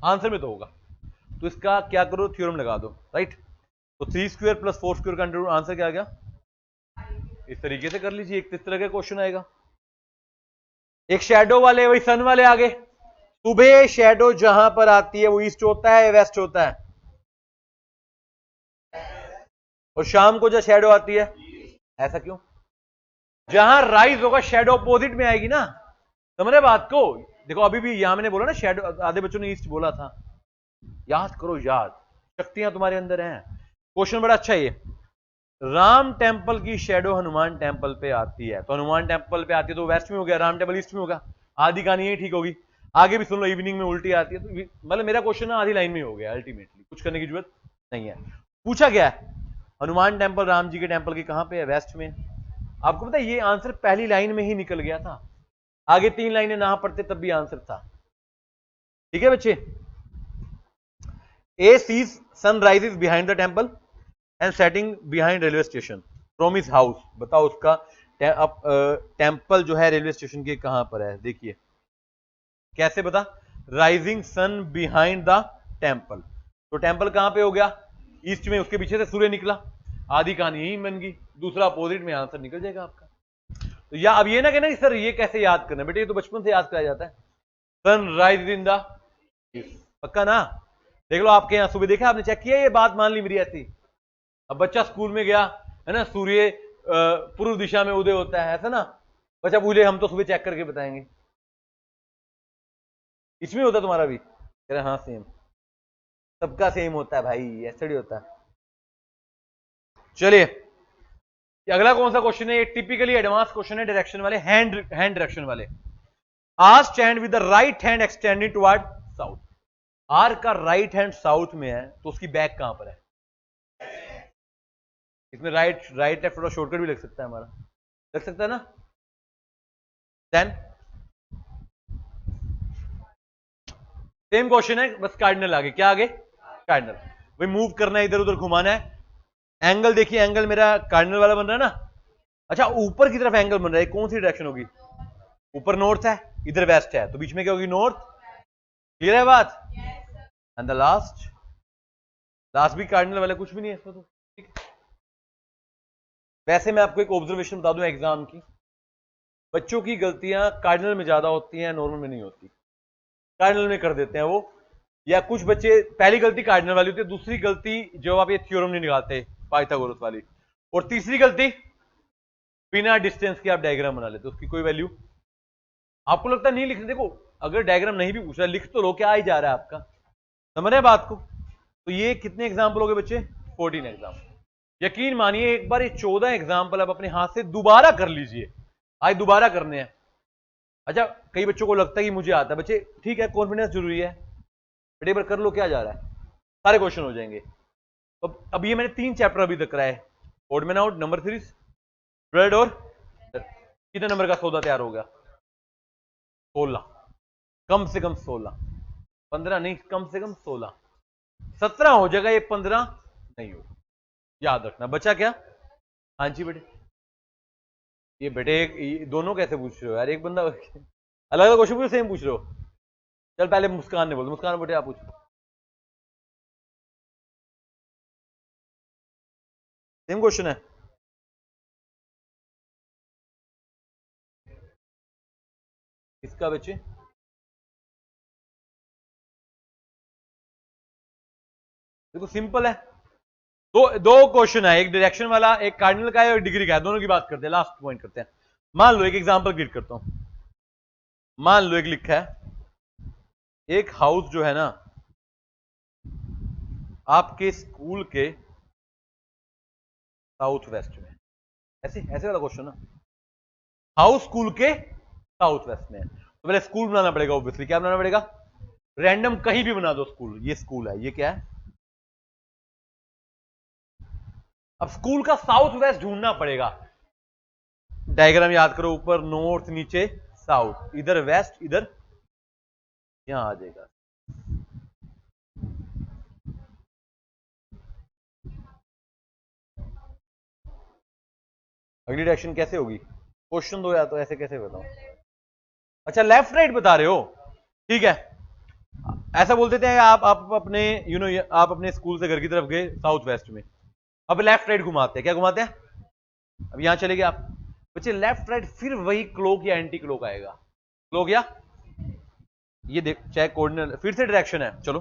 आंसर में तो होगा, तो इसका क्या करो थ्योरम लगा दो, राइट, तो 3² + 4² का अंडर आंसर क्या आ गया, इस तरीके से कर लीजिए, एक इस तरह का क्वेश्चन आएगा, एक शैडो वाले वही सन वाले आगे, सुबह शैडो जहां पर आती है वो ईस्ट होता है वेस्ट होता है, और शाम को जो शैडो आती है, ऐसा क्यों, जहां राइज होगा शैडो अपोजिट में आएगी ना, समझ रहे बात को, देखो अभी भी यहां मैंने बोला ना शैडो, आधे बच्चों ने ईस्ट बोला था, याद करो, याद, शक्तियां तुम्हारे अंदर हैं, क्वेश्चन बड़ा अच्छा है ये, राम टेम्पल की शेडो हनुमान टेम्पल पे आती है, तो हनुमान टेम्पल पे आती है तो वेस्ट में हो गया, राम टेम्पल ईस्ट में होगा, आधी कहानी यही ठीक होगी, आगे भी सुन लो, इवनिंग में उल्टी आती है, तो मतलब मेरा क्वेश्चन ना आधी लाइन में हो गया, अल्टीमेटली कुछ करने की जरूरत नहीं है, पूछा गया है हनुमान टेम्पल राम जी के टेम्पल की कहां पे है, वेस्ट में, आपको पता है ये आंसर पहली लाइन में ही निकल गया था, आगे 3 लाइनें ना पढ़ते तब भी आंसर था, ठीक है बच्चे, A sees sun rises behind the temple and setting behind railway station from his house, बताओ उसका टेम्पल जो है रेलवे स्टेशन के कहां पर है, देखिए कैसे बता, rising sun behind the temple, तो टेम्पल कहां पे हो गया, ईस्ट में, उसके पीछे से सूर्य निकला, आधी कहानी यही बन गई, दूसरा अपोजिट में, आंसर निकल जाएगा आपका, तो या अब ये ना कहना कि सर ये कैसे याद करना, बेटे ये तो बचपन से याद कराया जाता है, sun rise in the east, पक्का ना, देख लो आपके यहां सुबह देखा आपने, चेक किया, ये बात मान ली मेरी ऐसी, अब बच्चा स्कूल में गया है ना, सूर्य पूर्व दिशा में उदय होता है, ऐसा ना, बच्चा पूछे हम तो सुबह चेक करके बताएंगे, इसमें होता तुम्हारा भी, कह रहे हाँ सेम, सबका सेम होता है भाई, ऐसा ही होता है। चलिए अगला कौन सा क्वेश्चन है, ये टिपिकली एडवांस क्वेश्चन है, डायरेक्शन वाले, हैंड डायरेक्शन वाले, R stand with the right hand extending toward south, R का राइट हैंड साउथ में है तो उसकी बैक कहां पर है, इसमें राइट लेफ्ट थोड़ा शॉर्टकट भी लग सकता है हमारा, लग सकता है ना, देन सेम क्वेश्चन है, बस कार्डिनल आगे, क्या आगे कार्डिनल, भाई मूव करना है, इधर उधर घुमाना है, एंगल देखिए, एंगल मेरा कार्डिनल वाला बन रहा है ना, अच्छा ऊपर की तरफ एंगल बन रहा है, कौन सी डायरेक्शन होगी, ऊपर नॉर्थ है, इधर वेस्ट है, तो बीच में क्या होगी नॉर्थ, क्लियर है बात, एंड द लास्ट भी कार्डिनल वाला, कुछ भी नहीं है इसमें तो, ठीक है। वैसे मैं आपको एक ऑब्जर्वेशन बता दूं एग्जाम की, बच्चों की गलतियां कार्डिनल में ज्यादा होती हैं, नॉर्मल में नहीं होती, कार्डिनल में कर देते हैं वो, या कुछ बच्चे पहली गलती कार्डिनल वाली होती है, दूसरी गलती जब आप ये थ्योरम नहीं निकालते पाइथागोरस वाली, और तीसरी गलती बिना डिस्टेंस के आप डायग्राम बना लेते, उसकी कोई वैल्यू आपको लगता नहीं लिखने, देखो अगर डायग्राम नहीं भी पूछ रहा लिख तो लो, क्या आ ही जा रहा है आपका, समझ रहे हैं बात को, तो ये कितने एग्जाम्पल हो गए बच्चे, 14 एग्जाम्पल, यकीन मानिए एक बार ये 14 एग्जाम्पल आप अपने हाथ से दोबारा कर लीजिए, आज दोबारा करने हैं। अच्छा, कई बच्चों को लगता है कि मुझे आता है, बच्चे ठीक है, कॉन्फिडेंस जरूरी है, बट एक बार कर लो, क्या जा रहा है, सारे क्वेश्चन हो जाएंगे। अब ये मैंने 3 चैप्टर अभी तक कराए, odd man out, number series, ब्रेड और कितने नंबर का सौदा तैयार हो गया? 16, कम से कम 16, 15 नहीं, कम से कम 16, 17 हो जाएगा, ये 15 नहीं होगा, याद रखना। बचा क्या? हाँ जी बेटे, ये बेटे ये दोनों कैसे पूछ रहे हो यार, एक बंदा अलग अलग क्वेश्चन पूछ, सेम पूछ रहे हो। चल पहले मुस्कान ने बोल, मुस्कान बेटे आप पूछो, सेम क्वेश्चन है। किसका बच्चे? देखो सिंपल है, दो क्वेश्चन है, एक डायरेक्शन वाला, एक कार्डिनल का है और डिग्री का है, दोनों की बात करते हैं, लास्ट पॉइंट करते हैं। मान लो एक एग्जांपल क्रिएट करता हूं, मान लो एक लिखा है, एक हाउस जो है ना आपके स्कूल के साउथ वेस्ट में, ऐसे ऐसे वाला क्वेश्चन ना, हाउस स्कूल के साउथ वेस्ट में, तो पहले स्कूल बनाना पड़ेगा, ऑब्वियसली क्या बनाना पड़ेगा? रैंडम कहीं भी बना दो स्कूल, ये स्कूल है, ये क्या है? अब स्कूल का साउथ वेस्ट ढूंढना पड़ेगा, डायग्राम याद करो, ऊपर नॉर्थ, नीचे साउथ, इधर वेस्ट, इधर यहां आ जाएगा। अगली डायरेक्शन कैसे होगी? क्वेश्चन दो या तो, ऐसे कैसे बताओ? अच्छा लेफ्ट राइट बता रहे हो, ठीक है, ऐसा बोल देते हैं आप अपने आप अपने स्कूल से घर की तरफ गए साउथ वेस्ट में, अब लेफ्ट राइट घुमाते हैं, क्या घुमाते हैं? अब यहां चले गए आप, बच्चे लेफ्ट राइट फिर वही क्लोक या एंटी क्लोक आएगा, क्लोक या ये देख चेक कोऑर्डिनेट, फिर से डायरेक्शन है, चलो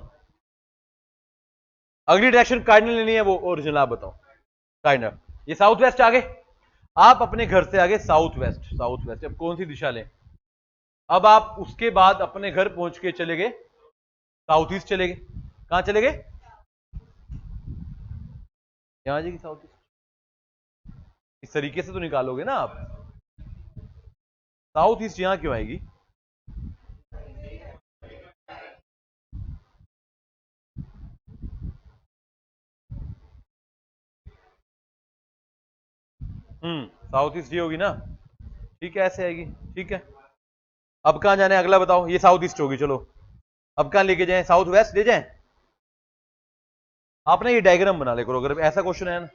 अगली डायरेक्शन कार्डिनल लेनी है, वो ओरिजिनल आप बताओ। कार्डिनल, ये साउथ वेस्ट आ गए, आप अपने घर से आगे साउथ वेस्ट, साउथ वेस्ट, अब कौन सी दिशा लें? अब आप उसके बाद अपने घर पहुंच के चले गए साउथ ईस्ट, चले गए, कहां चले गए? यहां आ जाएगी साउथ ईस्ट, इस तरीके से तो निकालोगे ना आप, साउथ ईस्ट यहां क्यों आएगी? साउथ ईस्ट ये होगी ना, ठीक है, ऐसे आएगी, ठीक है। अब कहां जाना है अगला बताओ, ये साउथ ईस्ट होगी, चलो अब कहां लेके जाएं? साउथ वेस्ट ले जाएं? आप ना ये डायग्राम बना ले करो, अगर ऐसा क्वेश्चन है ना,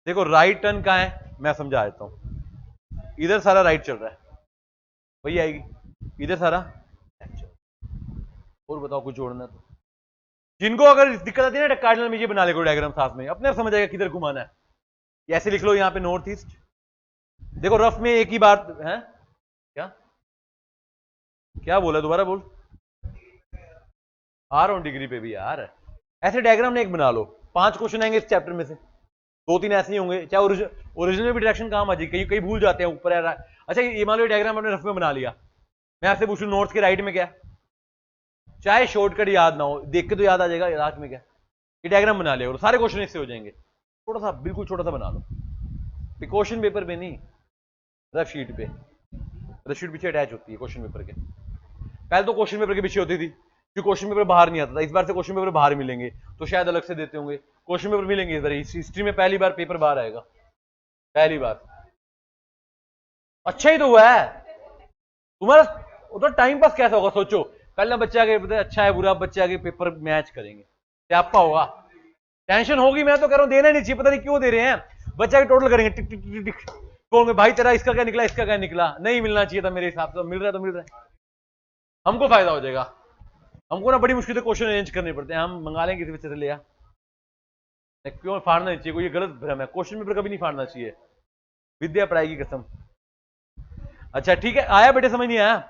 देखो राइट टर्न कहां है, मैं समझा देता हूं, इधर सारा राइट चल रहा है, वही आएगी, इधर सारा लेफ्ट। और बताओ कुछ जोड़ना तो, जिनको अगर दिक्कत आती है ना कार्डिनल में, ये बना ले करो डायग्राम साथ में, अपने आप समझ आएगा किधर घुमाना है। ऐसे लिख लो, यहां पे नॉर्थ ईस्ट, देखो रफ में एक ही बात है, क्या क्या बोला, दोबारा बोल। आ रहा हूं डिग्री पे भी यार, ऐसे डायग्राम ने एक बना लो, 5 क्वेश्चन आएंगे इस चैप्टर में से, 2-3 ऐसे ही होंगे, चाहे ओरिजिनल भी डायरेक्शन काम आ जाए, कई भूल जाते हैं ऊपर है। अच्छा ये मान लो डायग्राम आपने रफ में बना लिया, मैं आपसे पूछूं नॉर्थ के राइट में क्या, चाहे शॉर्टकट याद ना हो, देख के तो याद आ जाएगा रात में क्या, ये डायग्राम बना लिया और सारे क्वेश्चन इससे हो जाएंगे, छोटा सा, बिल्कुल छोटा सा बना लो, क्वेश्चन पेपर पे नहीं, रफ शीट पे, रफ शीट पीछे अटैच होती है क्वेश्चन पेपर के, पहले तो क्वेश्चन पेपर के पीछे होती थी, क्योंकि क्वेश्चन पेपर बाहर नहीं आता था, इस बार से क्वेश्चन पेपर बाहर मिलेंगे, तो शायद अलग से देते होंगे, क्वेश्चन पेपर मिलेंगे इस बार, हिस्ट्री में पहली बार पेपर बाहर आएगा, पहली बार। अच्छा ही तो हुआ है तुम्हारा, उधर टाइम पास कैसा होगा सोचो, कल ना बच्चे आगे पता अच्छा है बुरा, बच्चे आगे पेपर मैच करेंगे, क्या होगा, टेंशन होगी, मैं तो कह रहा हूं देना नहीं चाहिए, पता नहीं क्यों दे रहे हैं, बच्चे आगे टोटल करेंगे टिक टिक टिक टिक, कहोगे भाई तेरा इसका क्या निकला, इसका क्या निकला, नहीं मिलना चाहिए था मेरे हिसाब से, मिल रहा है तो मिल रहा है, हमको फायदा हो जाएगा, हमको ना बड़ी मुश्किल से क्वेश्चन अरेंज करने पड़ते हैं, हम मंगा लेंगे किसी बच्चे से लिया, क्यों फाड़ना नहीं चाहिए, कोई ये गलत भ्रम है, क्वेश्चन पेपर कभी नहीं फाड़ना चाहिए, विद्या पढ़ाई की कसम। अच्छा ठीक है, आया बेटे, समझ नहीं आया,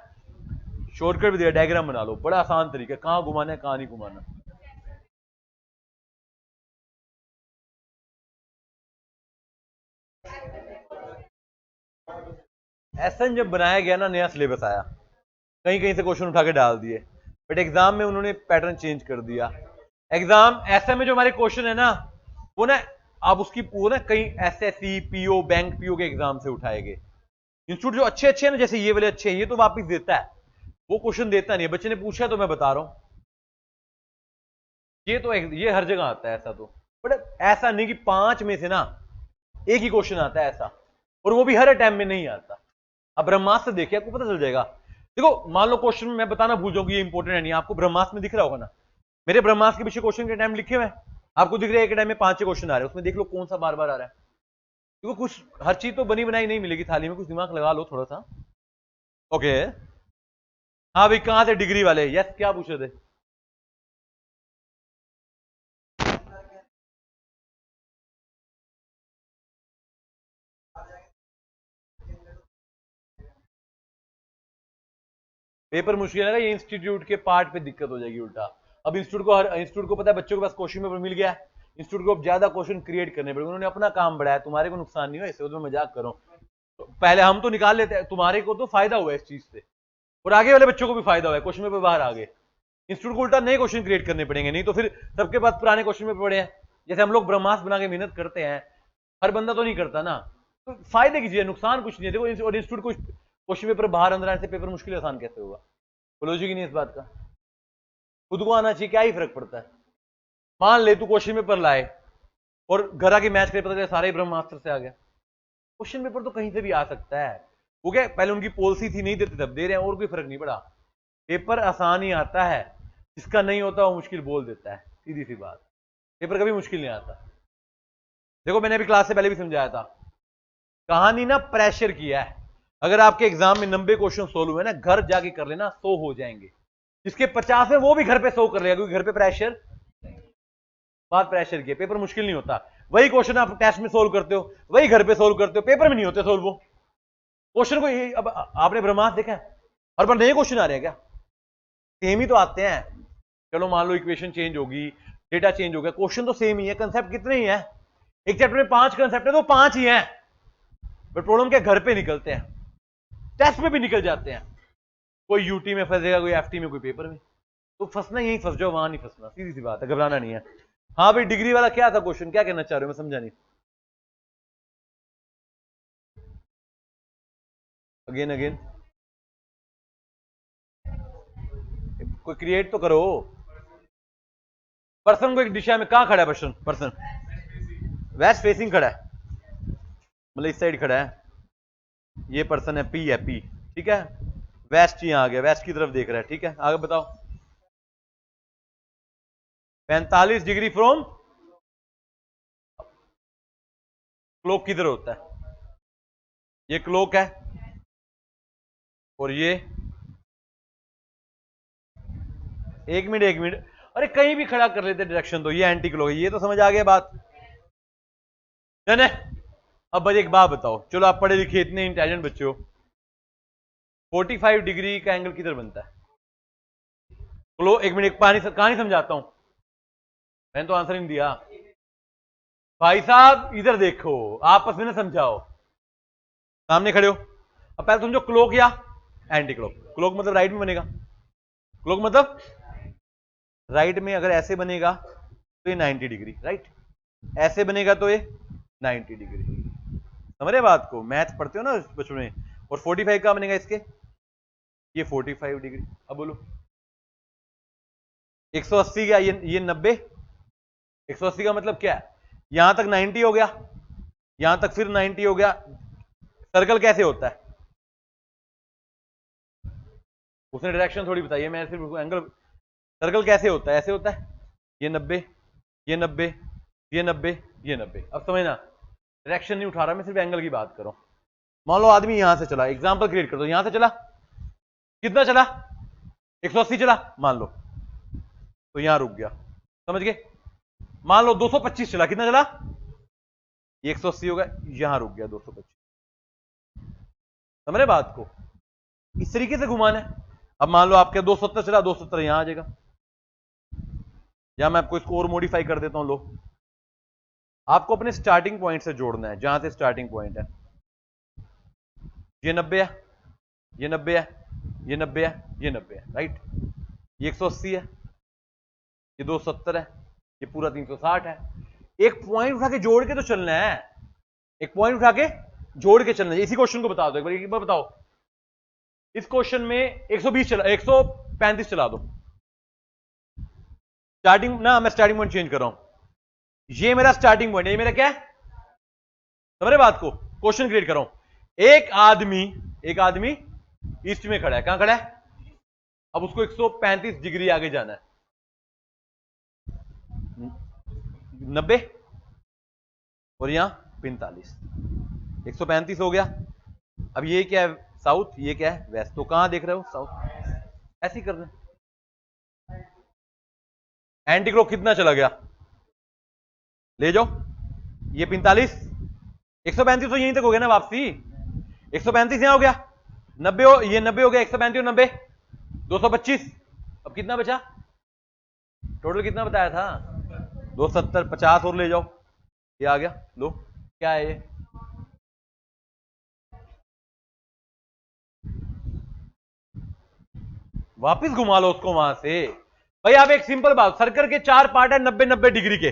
शॉर्टकट भी दिया, डायग्राम बना लो, बड़ा आसान तरीका, कहां घुमाना है कहां नहीं घुमाना। एसएन जब बनाया गया ना, नया सिलेबस आया, कहीं कहीं से क्वेश्चन उठा के डाल दिए, बट एग्जाम में उन्होंने पैटर्न चेंज कर दिया, एग्जाम ऐसे में जो हमारे क्वेश्चन है ना, वो ना आप उसकी वो ना कहीं एसएससी पीओ बैंक पीओ के एग्जाम से उठाए गए। इंस्टीट्यूट जो अच्छे अच्छे हैं ना, जैसे ये वाले अच्छे हैं, ये तो वापिस देता है, वो क्वेश्चन देता नहीं है। बच्चे ने पूछा तो मैं बता रहा हूं, ये तो ये हर जगह आता है ऐसा तो। बट ऐसा नहीं कि 5 में से ना एक ही क्वेश्चन आता है ऐसा, और वो भी हर टाइम में नहीं आता। अब ब्रह्मास्त्र देखिए, आपको पता चल जाएगा। देखो मान लो क्वेश्चन में मैं बताना भूल जाऊंगी, ये इंपॉर्टेंट है नहीं, आपको ब्रह्मास्त्र में दिख रहा होगा ना, मेरे ब्रह्मास्त्र के पीछे क्वेश्चन के टाइम लिखे हुए हैं, आपको दिख रहा है एक टाइम में 5 क्वेश्चन आ रहे हैं, उसमें देख लो कौन सा बार बार आ रहा है। क्योंकि कुछ हर चीज तो बनी बनाई नहीं मिलेगी थाली में, कुछ दिमाग लगा लो थोड़ा सा। ओके, हाँ भाई कहां से डिग्री वाले, यस क्या पूछ रहे थे? पेपर मुश्किल है ना, ये इंस्टीट्यूट के पार्ट पे दिक्कत हो जाएगी उल्टा। अब इंस्टीट्यूट को पता है बच्चों के पास क्वेश्चन पेपर मिल गया है, इंस्टीट्यूट को अब ज्यादा क्वेश्चन क्रिएट करने पड़ेंगे, उन्होंने अपना काम बढ़ाया, तुम्हारे को नुकसान नहीं हो इससे, तो मैं मजाक करूं। तो पहले हम तो निकाल लेते हैं, तुम्हारे को तो फायदा हुआ इस चीज से, और आगे वाले बच्चों को भी फायदा हुआ है, क्वेश्चन पेपर बाहर आ गए। इंस्टीट्यूट को उल्टा नए क्वेश्चन क्रिएट करने पड़ेंगे, नहीं तो फिर सबके पास पुराने क्वेश्चन पेपर पड़े हैं। जैसे हम लोग ब्रह्मास्त्र बना के मेहनत करते हैं, हर बंदा तो नहीं करता ना, तो फायदे की चीज है, नुकसान कुछ नहीं है। देखो और इंस्टीट्यूट को क्वेश्चन पेपर बाहर अंदर आने से पेपर मुश्किल आसान कैसे होगा? लॉजिक ही नहीं इस बात का, खुद को आना चाहिए, क्या ही फर्क पड़ता है। मान ले तू क्वेश्चन पेपर लाए और घर आके मैच करे, पता चला सारे ब्रह्मास्त्र से आ गया। क्वेश्चन पेपर तो कहीं से भी आ सकता है, वो क्या पहले उनकी पॉलिसी थी नहीं देते तब दे रहे हैं, और कोई फर्क नहीं पड़ा। पेपर आसान ही आता है, जिसका नहीं होता वो मुश्किल बोल देता है, सीधी सी बात। पेपर कभी मुश्किल नहीं आता। देखो मैंने अभी क्लास से पहले भी समझाया था, कहानी ना प्रेशर किया है। अगर आपके एग्जाम में 90 क्वेश्चन सोल्व हुए ना, घर जाके कर लेना, 100 हो जाएंगे। जिसके 50 है वो भी घर पे 100 कर लेगा, क्योंकि घर पे प्रेशर, बात प्रेशर की है। पेपर मुश्किल नहीं होता, वही क्वेश्चन आप टेस्ट में सोल्व करते हो, वही घर पे सोल्व करते हो, पेपर में नहीं होते सोल्व वो क्वेश्चन को। अब आपने ब्रह्मास्त्र देखा है, हर बार नए क्वेश्चन आ रहे हैं क्या? सेम ही तो आते हैं। चलो मान लो इक्वेशन चेंज होगी, डेटा चेंज हो गया, क्वेश्चन तो सेम ही है, कंसेप्ट कितने ही है, एक चैप्टर में 5 कंसेप्ट है तो 5 ही है। बट प्रॉब्लम क्या, घर पे निकलते हैं, टेस्ट में भी निकल जाते हैं। कोई यूटी में फंसेगा, कोई एफटी में, कोई पेपर में। तो फंसना यही फंस जाओ, वहां नहीं फंसना, सीधी सी बात है, घबराना नहीं है। हाँ भाई डिग्री वाला क्या था क्वेश्चन, क्या कहना चाह रहे हो, मैं समझा नहीं। अगेन अगेन कोई क्रिएट तो करो। पर्सन को एक दिशा में कहां खड़ा है, पर्सन पर्सन वेस्ट फेसिंग खड़ा है, मतलब इस साइड खड़ा है, ये पर्सन है, पी है, पी ठीक है, वेस्ट यहां आ गया, वेस्ट की तरफ देख रहा है, ठीक है आगे बताओ। 45 डिग्री फ्रॉम क्लोक किधर होता है, ये क्लोक है, और ये एक मिनट एक मिनट, अरे कहीं भी खड़ा कर लेते डायरेक्शन, तो ये एंटी क्लोक है, ये तो समझ आ गया बात है। अब बस एक बात बताओ, चलो आप पढ़े लिखे इतने इंटेलिजेंट बच्चे हो, 45 डिग्री का एंगल किधर बनता है? क्लो एक मिनट कहानी समझाता हूं, मैंने तो आंसर नहीं दिया। भाई साहब इधर देखो, आपस में ना समझाओ, सामने खड़े हो। अब पहले समझो क्लोक या एंटी क्लोक। क्लोक मतलब राइट में बनेगा, क्लोक मतलब राइट में अगर ऐसे बनेगा तो ये 90 डिग्री, राइट, ऐसे बनेगा तो ये 90 डिग्री। समझ रहे बात को, मैथ पढ़ते हो ना बचपन में। और 45 का बनेगा इसके, ये 45 डिग्री। अब बोलो 180 क्या, ये 90, 180 का मतलब क्या है, यहां तक 90 हो गया, यहां तक फिर 90 हो गया। सर्कल कैसे होता है, उसने डायरेक्शन थोड़ी बताई है, मैं सिर्फ एंगल। सर्कल कैसे होता है, ऐसे होता है, ये 90, ये 90, ये 90, ये 90। अब समझना, डायरेक्शन नहीं उठा रहा मैं, सिर्फ एंगल की बात करो। मान लो आदमी यहां से चला, एग्जांपल क्रिएट कर दो, यहां से चला, कितना चला, 180 चला मान लो, तो यहां रुक गया, समझ गए। मान लो 225 चला, कितना चला, ये 180 होगा, यहां रुक गया 225। समझ रहे बात को, इस तरीके से घुमाना है। अब मान लो आपके 270 चला, 270 यहां आ जाएगा, या मैं आपको इसको और मॉडिफाई कर देता हूं, लो आपको अपने स्टार्टिंग पॉइंट से जोड़ना है, जहां से स्टार्टिंग पॉइंट है, ये 90 है, ये 90 है, ये 90 है, ये 90 है, राइट, ये 180 है, ये 270 है, ये पूरा 360 है। एक पॉइंट उठा के जोड़ के तो चलना है, एक पॉइंट उठा के जोड़ के चलना है। इसी क्वेश्चन को बता दो एक बार बताओ। इस क्वेश्चन में 120 चला 135 चला दो। स्टार्टिंग ना, मैं स्टार्टिंग पॉइंट चेंज कर रहा हूं। ये मेरा स्टार्टिंग पॉइंट है, ये मेरा क्या है, समझ रहे बात को। क्वेश्चन क्रिएट कर रहा हूं। एक आदमी ईस्ट में खड़ा है, कहां खड़ा है, अब उसको 135 डिग्री आगे जाना है, 90 और यहां 45, 135 हो गया। अब ये क्या है साउथ, ये क्या है वेस्ट, तो कहां देख रहे हो साउथ। ऐसे ही कर रहे हैं। एंटी क्लॉक कितना चला गया, ले जाओ, ये 45, 135 तो यहीं तक हो गया ना वापसी, 135 यहां हो गया, 90 हो, ये 90 हो गया, 135 और 90 225। अब कितना बचा, टोटल कितना बताया था, 270, 50 और ले जाओ, ये आ गया। लो क्या है ये, वापिस घुमा लो उसको वहां से। भाई आप एक सिंपल बात, सर्कल के 4 पार्ट है 90-90 डिग्री के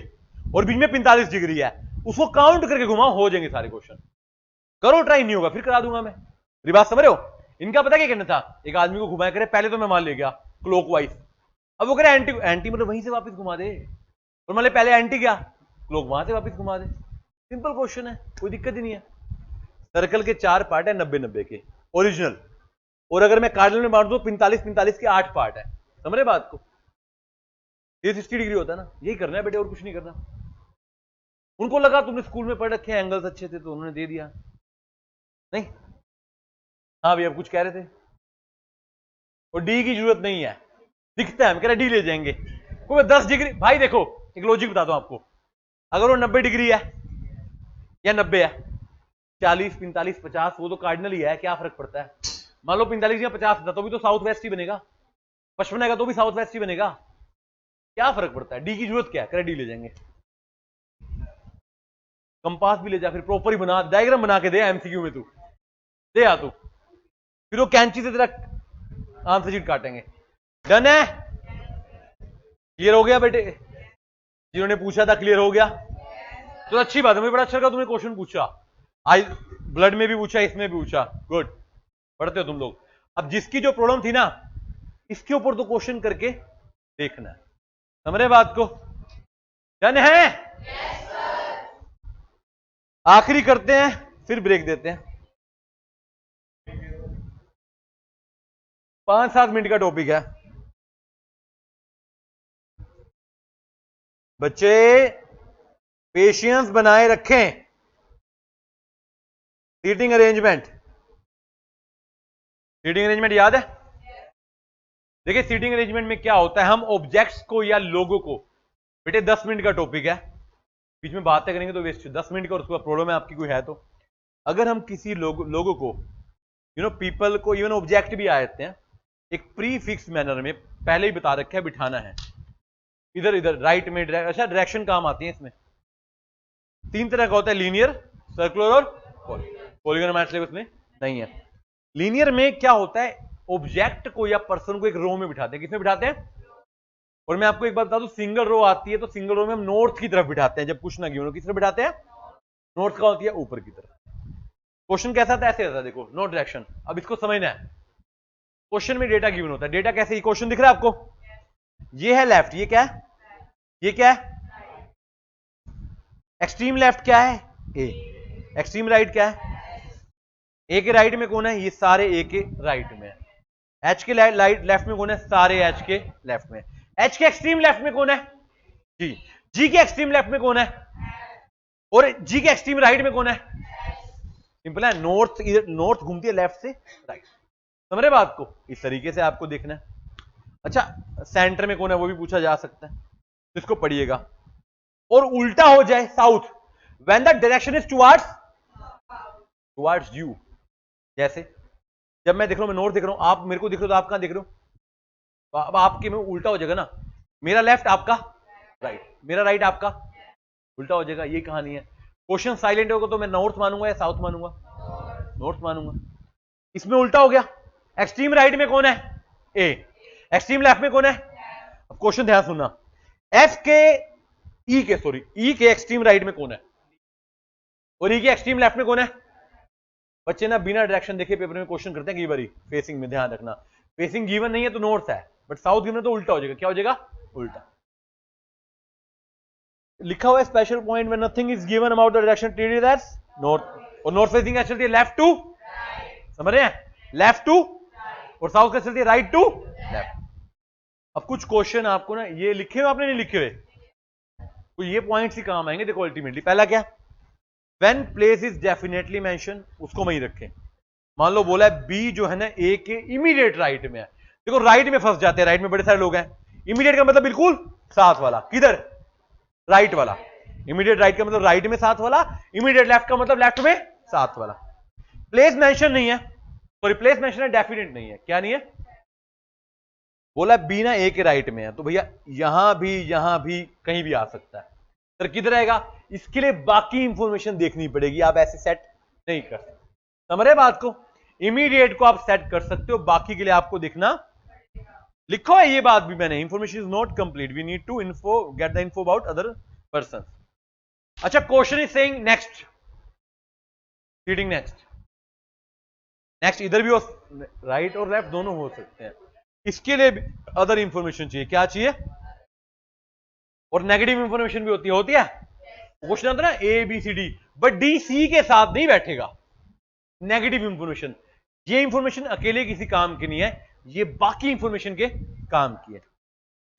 और बीच में 45 डिग्री है, उसको काउंट करके घुमाओ, हो जाएंगे सारे क्वेश्चन। करो ट्राई, नहीं होगा फिर करा दूंगा मैं। मेरी बात समझ रहे हो। इनका पता क्या कहना था, एक आदमी को घुमाया करे, पहले तो मैं मान ले गया क्लॉकवाइज, अब वो करे एंटी, एंटी मतलब वहीं से वापस घुमा दे, और मान ले पहले एंटी गया, क्लॉक वहां से वापस घुमा दे। सिंपल क्वेश्चन है, कोई दिक्कत ही नहीं है। सर्कल के 4 पार्ट है 90-90 के ओरिजिनल, और अगर मैं कार्डिनल में बांट दूं 45-45 के 8 पार्ट है, समझ रहे बात को। 360 डिग्री होता है ना, यही करना है बेटे, और कुछ नहीं करना। उनको लगा तुमने स्कूल में पढ़ रखे एंगल्स अच्छे थे तो उन्होंने दे दिया, नहीं। हाँ भैया कुछ कह रहे थे, और डी की जरूरत नहीं है, दिखता है, हम कह रहे डी ले जाएंगे। कोई 10 डिग्री, भाई देखो एक लॉजिक बताता हूं आपको, अगर वो 90 डिग्री है या 90 है, 40, 45, 50 वो तो कार्डिनल ही है, क्या फर्क पड़ता है। मान लो 45 या 50 था तो भी तो साउथ वेस्ट ही बनेगा, पश्चिम बनेगा तो भी साउथ वेस्ट ही बनेगा, क्या फर्क पड़ता है। डी की जरूरत क्या है, करे डी ले जाएंगे। कंपास भी ले जा, फिर प्रॉपर ही बना, डायग्राम बना के दे एमसीक्यू में, तू दे आ तू, फिर वो कैंची से तेरा आंसर शीट काटेंगे। डन है, क्लियर हो गया बेटे, जिन्होंने पूछा था क्लियर हो गया, तो अच्छी बात है, मुझे बड़ा अच्छा लगा तुमने क्वेश्चन पूछा। आई ब्लड में भी पूछा, इसमें भी पूछा, गुड, पढ़ते हो तुम लोग। अब जिसकी जो प्रॉब्लम थी ना, इसके ऊपर तो क्वेश्चन करके देखना है, समझ रहे बात को। डन है, आखिरी करते हैं फिर ब्रेक देते हैं, 5-7 मिनट का टॉपिक है बच्चे, पेशियंस बनाए रखें। सीटिंग अरेंजमेंट, सीटिंग अरेंजमेंट याद है। देखिए सीटिंग अरेंजमेंट में क्या होता है, हम ऑब्जेक्ट्स को या लोगों को, बेटे 10 मिनट का टॉपिक है, बीच में बातें करेंगे तो वेस्ट, 10 मिनट का, और उसका प्रॉब्लम है आपकी कोई है तो। अगर हम किसी लोगों को, पीपल को, इवन ऑब्जेक्ट भी आ जाते हैं, एक प्री फिक्स मैनर में पहले ही बता रखा है बिठाना है, इधर इधर राइट में, अच्छा डायरेक्शन काम आती है इसमें। 3 तरह का होता है, लीनियर, सर्कुलर और पॉलीगॉन, हमारे सिलेबस में नहीं है। लीनियर में क्या होता है, ऑब्जेक्ट को या पर्सन को एक रो में बिठाते हैं, किसमें बिठाते हैं, और मैं आपको एक बात बता दूं, सिंगल रो आती है तो सिंगल रो में हम नॉर्थ की तरफ बिठाते हैं, जब कुछ ना गिवन हो, किस तरफ बिठाते हैं, नॉर्थ का होती है ऊपर की तरफ। क्वेश्चन कैसा था, ऐसे रहता है, देखो नो डायरेक्शन। अब इसको समझना है, क्वेश्चन में डेटा गिवन होता है, डेटा कैसे, क्वेश्चन दिख रहा है आपको, ये है लेफ्ट, ये क्या है, ये क्या है, एक्सट्रीम लेफ्ट क्या है, ए, एक्सट्रीम राइट क्या है, ए के राइट में कौन है, ये सारे ए के राइट में है। एच के लेफ्ट में कौन है, सारे एच के लेफ्ट में। एच के एक्सट्रीम लेफ्ट में कौन है, जी। जी के एक्सट्रीम लेफ्ट में कौन है, और जी के एक्सट्रीम राइट में कौन है, सिंपल है, नॉर्थ, इधर नॉर्थ घूमती है लेफ्ट से राइट, समझ रहे बात को। इस तरीके से आपको देखना है। अच्छा सेंटर में कौन है वो भी पूछा जा सकता है, तो इसको पढ़िएगा। और उल्टा हो जाए south, when the direction is towards you, जैसे जब मैं देख रहा हूं, मैं नॉर्थ देख रहा हूं, आप मेरे को दिख रहे हो तो आप कहां देख रहे हो, तो अब आपके में उल्टा हो जाएगा ना, मेरा लेफ्ट आपका राइट, मेरा राइट आपका उल्टा हो जाएगा, ये कहानी है। क्वेश्चन साइलेंट होगा तो मैं नॉर्थ मानूंगा या साउथ मानूंगा, नॉर्थ मानूंगा। इसमें उल्टा हो गया, एक्सट्रीम राइट में कौन है, ए, एक्सट्रीम लेफ्ट में कौन है। अब क्वेश्चन ध्यान सुनना, एफ के ई के एक्सट्रीम राइट में कौन है और ई के एक्सट्रीम लेफ्ट में कौन है? बच्चे ना बिना डायरेक्शन देखे पेपर में क्वेश्चन करते हैं कई बारी फेसिंग में, ध्यान रखना फेसिंग गिवन नहीं है तो नॉर्थ है, बट साउथ गिवन तो उल्टा हो जाएगा। क्या हो जाएगा? उल्टा। लिखा हुआ है स्पेशल पॉइंट में nothing is given about the direction treated as north, और नॉर्थ फेसिंग क्या चलती है? लेफ्ट टू, समझ रहे हैं? लेफ्ट टू, और साउथ क्या चलती है? Right to left. अब कुछ क्वेश्चन आपको ना ये लिखे हुए आपने नहीं लिखे हुए, तो ये पॉइंट्स ही काम आएंगे। देखो अल्टीमेटली पहला क्या, when place is definitely mention, उसको वहीं रखें। मान लो बोला है बी जो है ना ए के इमीडिएट राइट में है, देखो राइट में फंस जाते हैं, राइट में बड़े सारे लोग हैं। इमीडिएट का मतलब बिल्कुल साथ वाला, किधर? राइट वाला। इमीडिएट राइट का मतलब राइट में साथ वाला, इमीडिएट लेफ्ट का मतलब लेफ्ट में साथ वाला। प्लेस मेंशन नहीं है, सॉरी प्लेस मेंशन है, डेफिनेट नहीं है। क्या नहीं है? बोला बी ना ए के राइट में है, तो भैया यहां भी कहीं भी आ सकता है। सर किधर आएगा? इसके लिए बाकी इंफॉर्मेशन देखनी पड़ेगी, आप ऐसे सेट नहीं कर सकते। समझ रहे बात को? इमीडिएट को आप सेट कर सकते हो, बाकी के लिए आपको देखना। लिखो है ये बात भी मैंने, information is not complete, we need to get the info about other person. अच्छा, question is saying next, reading next. Next इधर भी हो, राइट और लेफ्ट दोनों हो सकते हैं। इसके लिए भी अदर इंफॉर्मेशन चाहिए। क्या चाहिए? और नेगेटिव इंफॉर्मेशन भी होती है। क्वेश्चन आता है ना A B C D, but D C के साथ नहीं बैठेगा। नेगेटिव इंफॉर्मेशन, ये इंफॉर्मेशन अकेले किसी काम की नहीं है, ये बाकी इंफॉर्मेशन के काम की है।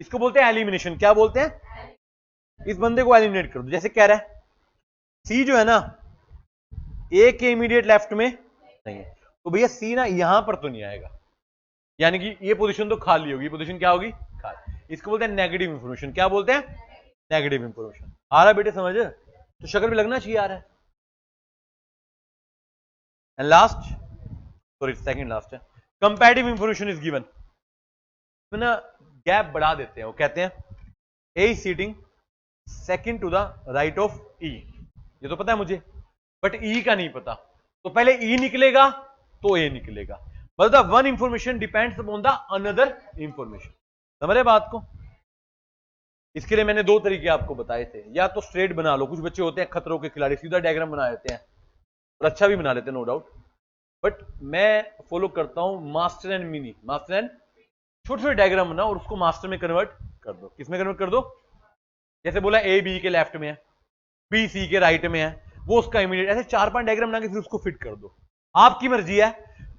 इसको बोलते हैं एलिमिनेशन। क्या बोलते हैं? इस बंदे को एलिमिनेट कर दो। जैसे कह रहा है सी जो है ना ए के इमीडिएट लेफ्ट में नहीं है, तो भैया सी ना यहां पर तो नहीं आएगा, यानी कि ये पोजीशन तो खाली होगी। पोजीशन क्या होगी? खाली। इसको बोलते हैं नेगेटिव इंफॉर्मेशन। क्या बोलते हैं? Negative information. आ रहा बेटे समझ? तो शक्ल भी लगना चाहिए आ रहा है। And last, sorry second last है, कंपैरेटिव इंफॉर्मेशन इज गिवन। तो ना गैप बढ़ा देते हैं, वो कहते हैं A is seating second to the right of E. ये तो पता है मुझे, बट ई का नहीं पता, तो पहले ई निकलेगा तो ए निकलेगा। मतलब one information depends upon the another information. समझ रहे बात को? इसके लिए मैंने दो तरीके आपको बताए थे, या तो स्ट्रेट बना लो, कुछ बच्चे होते हैं खतरों के खिलाड़ी, सीधा डायग्राम बना देते हैं और अच्छा भी बना लेते हैं नो डाउट, बट मैं फॉलो करता हूं master and mini. Master and छोटे छोटे डायग्राम बनाओ और उसको मास्टर में कन्वर्ट कर दो। किसमें कन्वर्ट कर दो? जैसे बोला ए बी के लेफ्ट में है, बी सी के राइट में है, वो उसका इमीडिएट, ऐसे 4-5 डायग्राम बना के फिर उसको फिट कर दो। आपकी मर्जी है,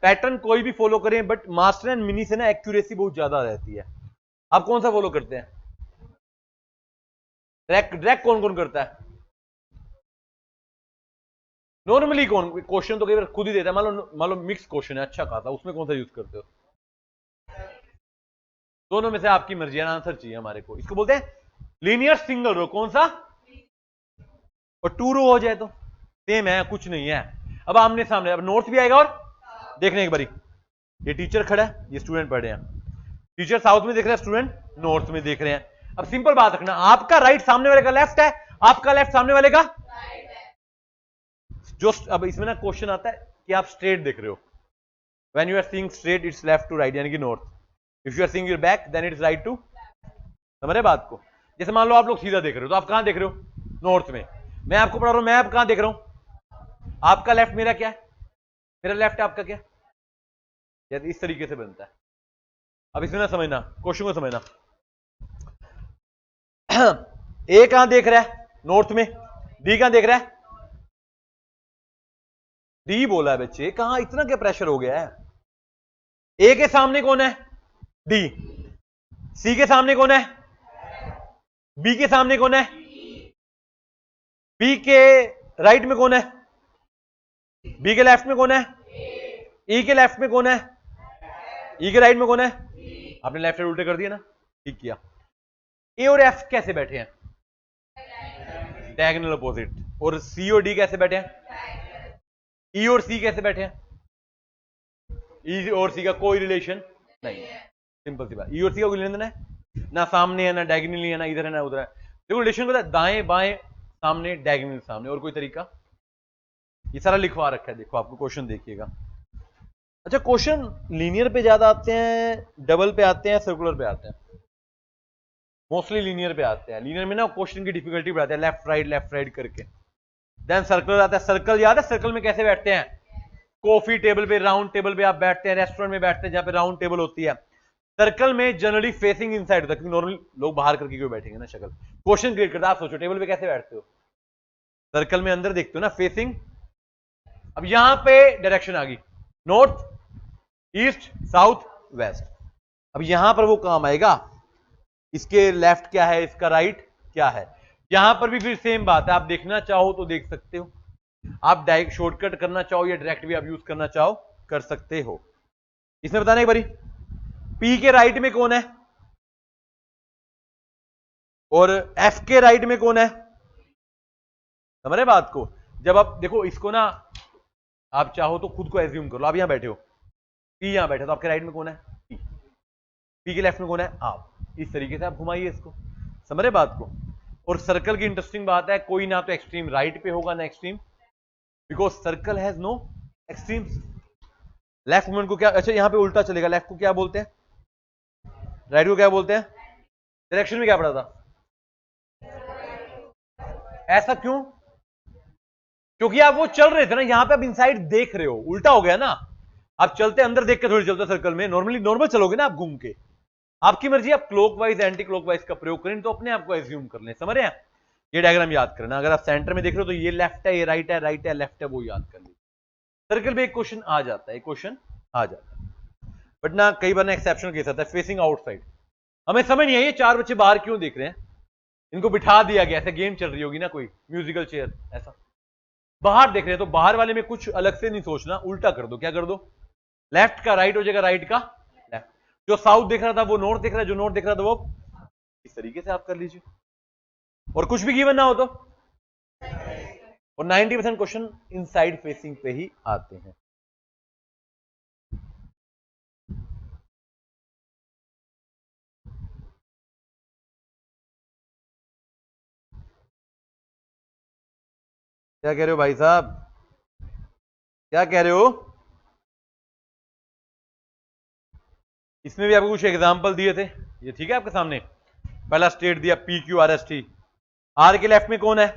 पैटर्न कोई भी फॉलो करें, बट मास्टर एंड मिनी से ना एक्यूरेसी बहुत ज्यादा रहती है। आप कौन सा फॉलो करते हैं? ड्रैग कौन कौन करता है नॉर्मली? कौन क्वेश्चन तो कई बार खुद ही देता है, मान लो मिक्स क्वेश्चन है अच्छा खासा, उसमें कौन सा यूज करते हो? दोनों में से आपकी मर्जी है, आंसर चाहिए हमारे को। इसको बोलते हैं लीनियर सिंगल रो। कौन सा? और 2 रो हो जाए तो सेम है, कुछ नहीं है। अब आमने सामने, अब नॉर्थ भी आएगा, और देखने एक बारी, ये टीचर खड़ा है, ये स्टूडेंट पढ़े हैं, टीचर साउथ में देख रहे हैं, स्टूडेंट नॉर्थ में देख रहे हैं। अब सिंपल बात रखना, आपका राइट सामने वाले का लेफ्ट है, आपका लेफ्ट सामने वाले का राइट है। जो अब इसमें ना क्वेश्चन आता है कि आप स्ट्रेट देख रहे हो, when you are seeing straight it's left to right, यानी कि north. If you are seeing your back then it's right to. समझ रहे बात को? जैसे मान लो आप लोग सीधा देख रहे हो, तो आप कहां देख रहे हो? नॉर्थ में। मैं आपको पढ़ा रहा हूं, मैं आप कहां देख रहा हूं? आपका लेफ्ट मेरा क्या है? मेरा लेफ्ट है, आपका क्या? यार इस तरीके से बनता है। अब इसमें ना समझना, क्वेश्चन को समझना। ए कहां देख रहा है? नॉर्थ में। डी कहां देख रहा है? डी बोला है बच्चे, कहां इतना क्या प्रेशर हो गया है? ए के सामने कौन है? डी। सी के सामने कौन है? बी के सामने कौन है? बी के राइट में कौन है? बी के लेफ्ट में कौन है? ई के लेफ्ट में कौन है? ई के राइट में कौन है? आपने लेफ्ट साइड उल्टे कर दिया ना, ठीक किया। ए और एफ कैसे बैठे हैं? Diagonal opposite. और सी और डी कैसे बैठे हैं? ई और सी कैसे बैठे हैं? ई और सी का कोई रिलेशन नहीं है, सिंपल सी बात। ई और सी का कोई रिलेशन है ना, सामने है ना डायगोनली है, ना इधर है ना उधर है। देखो रिलेशन को दाएं बाएं सामने, डायगोनल सामने, और कोई तरीका? ये सारा लिखवा रखा है, देखो आपको क्वेश्चन देखिएगा। अच्छा, क्वेश्चन लीनियर पे ज्यादा आते हैं, डबल पे आते हैं, सर्कुलर पे आते हैं? मोस्टली लीनियर पे आते हैं। लीनियर में ना क्वेश्चन की डिफिकल्टी बढ़ाते हैं, लेफ्ट राइट करके। देन सर्कल आता है। सर्कल याद है सर्कल में कैसे बैठते हैं? कॉफी टेबल पे, राउंड टेबल पे आप बैठते हैं, रेस्टोरेंट में बैठते हैं जहां पे राउंड टेबल होती है। सर्कल में जनरली फेसिंग इनसाइड होता है, क्योंकि नॉर्मली लोग बाहर करके क्यों बैठेंगे ना शक्ल। क्वेश्चन क्रिएट करता है। आप सोचो टेबल पे कैसे बैठते हो? सर्कल में अंदर देखते हो ना, फेसिंग। अब यहां पे डायरेक्शन आ गई, नॉर्थ, ईस्ट, साउथ, वेस्ट। अब यहां पर वो काम आएगा, इसके लेफ्ट क्या है, इसका राइट क्या है। यहां पर भी फिर सेम बात है, आप देखना चाहो तो देख सकते हो, आप डायरेक्ट शॉर्टकट करना चाहो या डायरेक्ट भी आप यूज करना चाहो कर सकते हो। इसमें बताना एक बारी, पी के राइट में कौन है और एफ के राइट में कौन है? समझ रहे बात को? जब आप देखो इसको ना, आप चाहो तो खुद को एज्यूम कर लो, आप यहां बैठे हो, पी यहां बैठे, तो आपके राइट में कौन है? पी। पी के लेफ्ट में कौन है? आप। इस तरीके से आप घुमाइए इसको। समझ रहे बात को? और सर्कल की इंटरेस्टिंग बात है, कोई ना तो एक्सट्रीम राइट पे होगा ना extreme, because circle has no extremes. Left movement को क्या, अच्छा यहां पे उल्टा चलेगा, लेफ्ट को क्या बोलते हैं, राइट को क्या बोलते हैं? डायरेक्शन में क्या पड़ा था? ऐसा क्यों? क्योंकि आप वो चल रहे थे ना, यहां पे आप इनसाइड देख रहे हो, उल्टा हो गया ना। आप चलते अंदर देख के थोड़ी चलते सर्कल में, नॉर्मली नॉर्मल चलोगे ना आप घूम के। आपकी मर्जी, आप क्लॉकवाइज एंटी क्लॉकवाइज का प्रयोग करें तो अपने आप को एज्यूम कर लें। समझ रहे हैं? ये डायग्राम याद करना, अगर आप सेंटर में देख रहे हो तो ये लेफ्ट है, ये राइट है, राइट है, लेफ्ट है, वो याद कर लीजिए। सर्कल में एक क्वेश्चन आ जाता है, एक क्वेश्चन आ जाता है, बट ना कई बार ना एक्सेप्शनल केस आता है, फेसिंग आउटसाइड। हमें समझ नहीं आई ये चार बच्चे बाहर क्यों देख रहे हैं, इनको बिठा दिया गया, ऐसे गेम चल रही होगी ना कोई म्यूजिकल चेयर, ऐसा बाहर देख रहे हैं। तो बाहर वाले में कुछ अलग से नहीं सोचना, उल्टा कर दो। क्या कर दो? लेफ्ट का राइट हो जाएगा, राइट का लेफ्ट। जो साउथ देख रहा था वो नॉर्थ देख रहा है, जो नॉर्थ देख रहा था वो, इस तरीके से आप कर लीजिए। और कुछ भी गिवन ना हो तो, और 90% क्वेश्चन इनसाइड फेसिंग पे ही आते हैं। क्या कह रहे हो भाई साहब, क्या कह रहे हो? इसमें भी आपको कुछ एग्जांपल दिए थे, ये ठीक है आपके सामने। पहला स्टेट दिया P Q R S T. R के लेफ्ट में कौन है?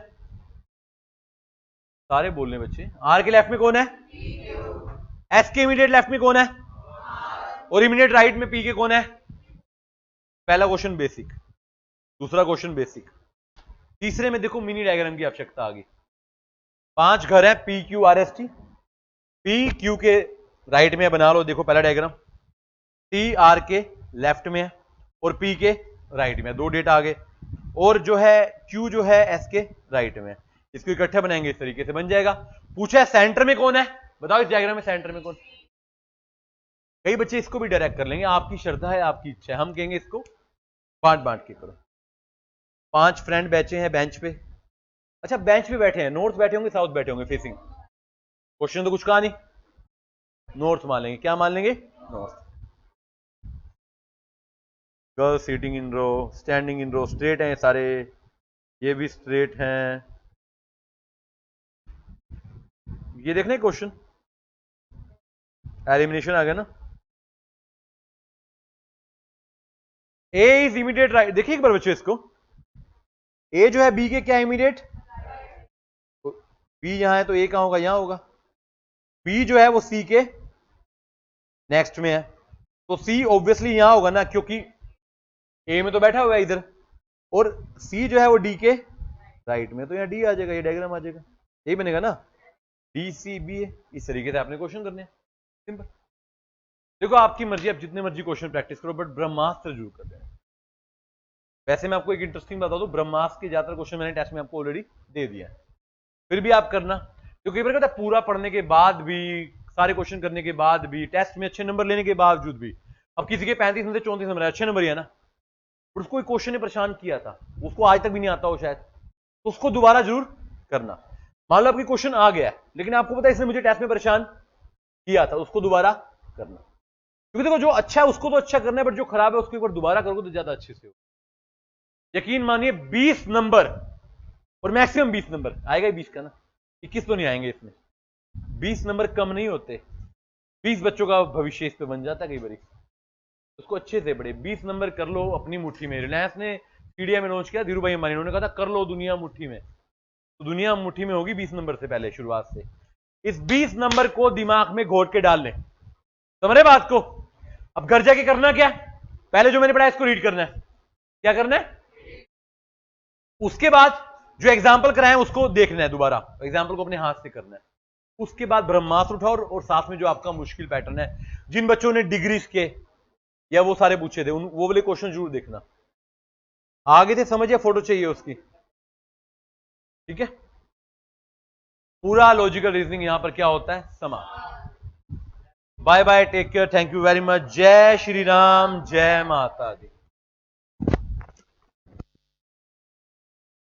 सारे बोल रहे बच्चे। आर के लेफ्ट में कौन है? एस के इमीडिएट लेफ्ट में कौन है? और इमीडिएट राइट में पी के कौन है? पहला क्वेश्चन बेसिक, दूसरा क्वेश्चन बेसिक। तीसरे में देखो मिनी डायग्राम की आवश्यकता आ गई। 5 घर है P Q R S T, P Q के राइट में बना लो, देखो पहला डायग्राम, टी आर के लेफ्ट में है और पी के राइट में, दो डेटा आ गए। और जो है क्यू जो है एस के राइट में, इसको इकट्ठे बनाएंगे, इस तरीके से बन जाएगा। पूछा है सेंटर में कौन है, बताओ इस डायग्राम में सेंटर में कौन? कई बच्चे इसको भी डायरेक्ट कर लेंगे, आपकी श्रद्धा है, आपकी इच्छा है। हम कहेंगे इसको बांट बांट के करो। 5 फ्रेंड बैठे हैं बेंच पे, अच्छा बेंच पे बैठे हैं, नॉर्थ बैठे होंगे साउथ बैठे होंगे फेसिंग, क्वेश्चन तो कुछ कहा नहीं, नॉर्थ मान लेंगे। क्या मान लेंगे? North. Girls sitting in row, standing in row, straight हैं सारे, ये भी स्ट्रेट हैं। ये देखने क्वेश्चन, एलिमिनेशन आ गया ना। ए इज इमीडिएट राइट, देखिए एक बार बच्चों इसको, ए जो है बी के क्या इमीडिएट, बी यहां है तो ए कहां होगा? यहां होगा। बी जो है वो सी के नेक्स्ट में है, तो सी ऑब्वियसली यहां होगा ना, क्योंकि ए में तो बैठा हुआ है इधर, और सी जो है वो डी के राइट में, तो यहां डी आ जाएगा, ये डायग्राम आ जाएगा, यही बनेगा ना, डी सी बी ए। इस तरीके से आपने क्वेश्चन करने हैं, सिंपल। देखो आपकी मर्जी, आप जितने मर्जी क्वेश्चन प्रैक्टिस करो, बट ब्रह्मास्त्र जरूर कर देना। वैसे मैं आपको एक इंटरेस्टिंग बता दूं, ब्रह्मास्त्र के ज्यादातर क्वेश्चन मैंने टेस्ट में आपको ऑलरेडी दे दिया है, फिर भी आप करना, क्योंकि कहता है पूरा पढ़ने के बाद भी, सारे क्वेश्चन करने के बाद भी, टेस्ट में अच्छे नंबर लेने के बावजूद भी, अब किसी के 35 में से 34 नंबर है, अच्छे नंबर ही है ना, और उसको एक क्वेश्चन ने परेशान किया था, उसको आज तक भी नहीं आता हो शायद, तो उसको दोबारा जरूर करना। मान लो आपकी क्वेश्चन आ गया, लेकिन आपको पता है इसने मुझे टेस्ट में परेशान किया था, उसको दोबारा करना, क्योंकि देखो जो अच्छा है उसको तो अच्छा करना है, बट जो खराब है उसको एक बार दोबारा करोगे तो ज्यादा अच्छे से हो। यकीन मानिए 20 नंबर, और मैक्सिमम 20 नंबर आएगा, 20 का ना, 21 तो नहीं आएंगे इसमें, 20 नंबर कम नहीं होते, 20 बच्चों का भविष्य इस पे बन जाता है कई बार। उसको अच्छे से पढ़े, 20 नंबर कर लो अपनी मुट्ठी में। रिलायंस ने मीडिया में लॉन्च किया धीरू भाई अंबानी, उन्होंने कहा था कर लो दुनिया मुट्ठी में, तो दुनिया मुट्ठी में होगी 20 नंबर से पहले शुरुआत से। इस 20 नंबर को दिमाग में घोट के डाल लें, समझ रहे बात को। अब घर जाके करना क्या, पहले जो मैंने पढ़ा इसको रीड करना है, क्या करना है, उसके बाद जो एग्जाम्पल कराए उसको देखना है, दोबारा एग्जाम्पल को अपने हाथ से करना है, उसके बाद ब्रह्मास्त्र उठाओ और साथ में जो आपका मुश्किल पैटर्न है, जिन बच्चों ने डिग्रीज के या वो सारे पूछे थे वो वाले क्वेश्चन जरूर देखना। आगे थे समझ, या फोटो चाहिए उसकी, ठीक है। पूरा लॉजिकल रीजनिंग यहां पर क्या होता है, समाप्त। Bye bye, take care, thank you very much, जय श्री राम, जय माता दी।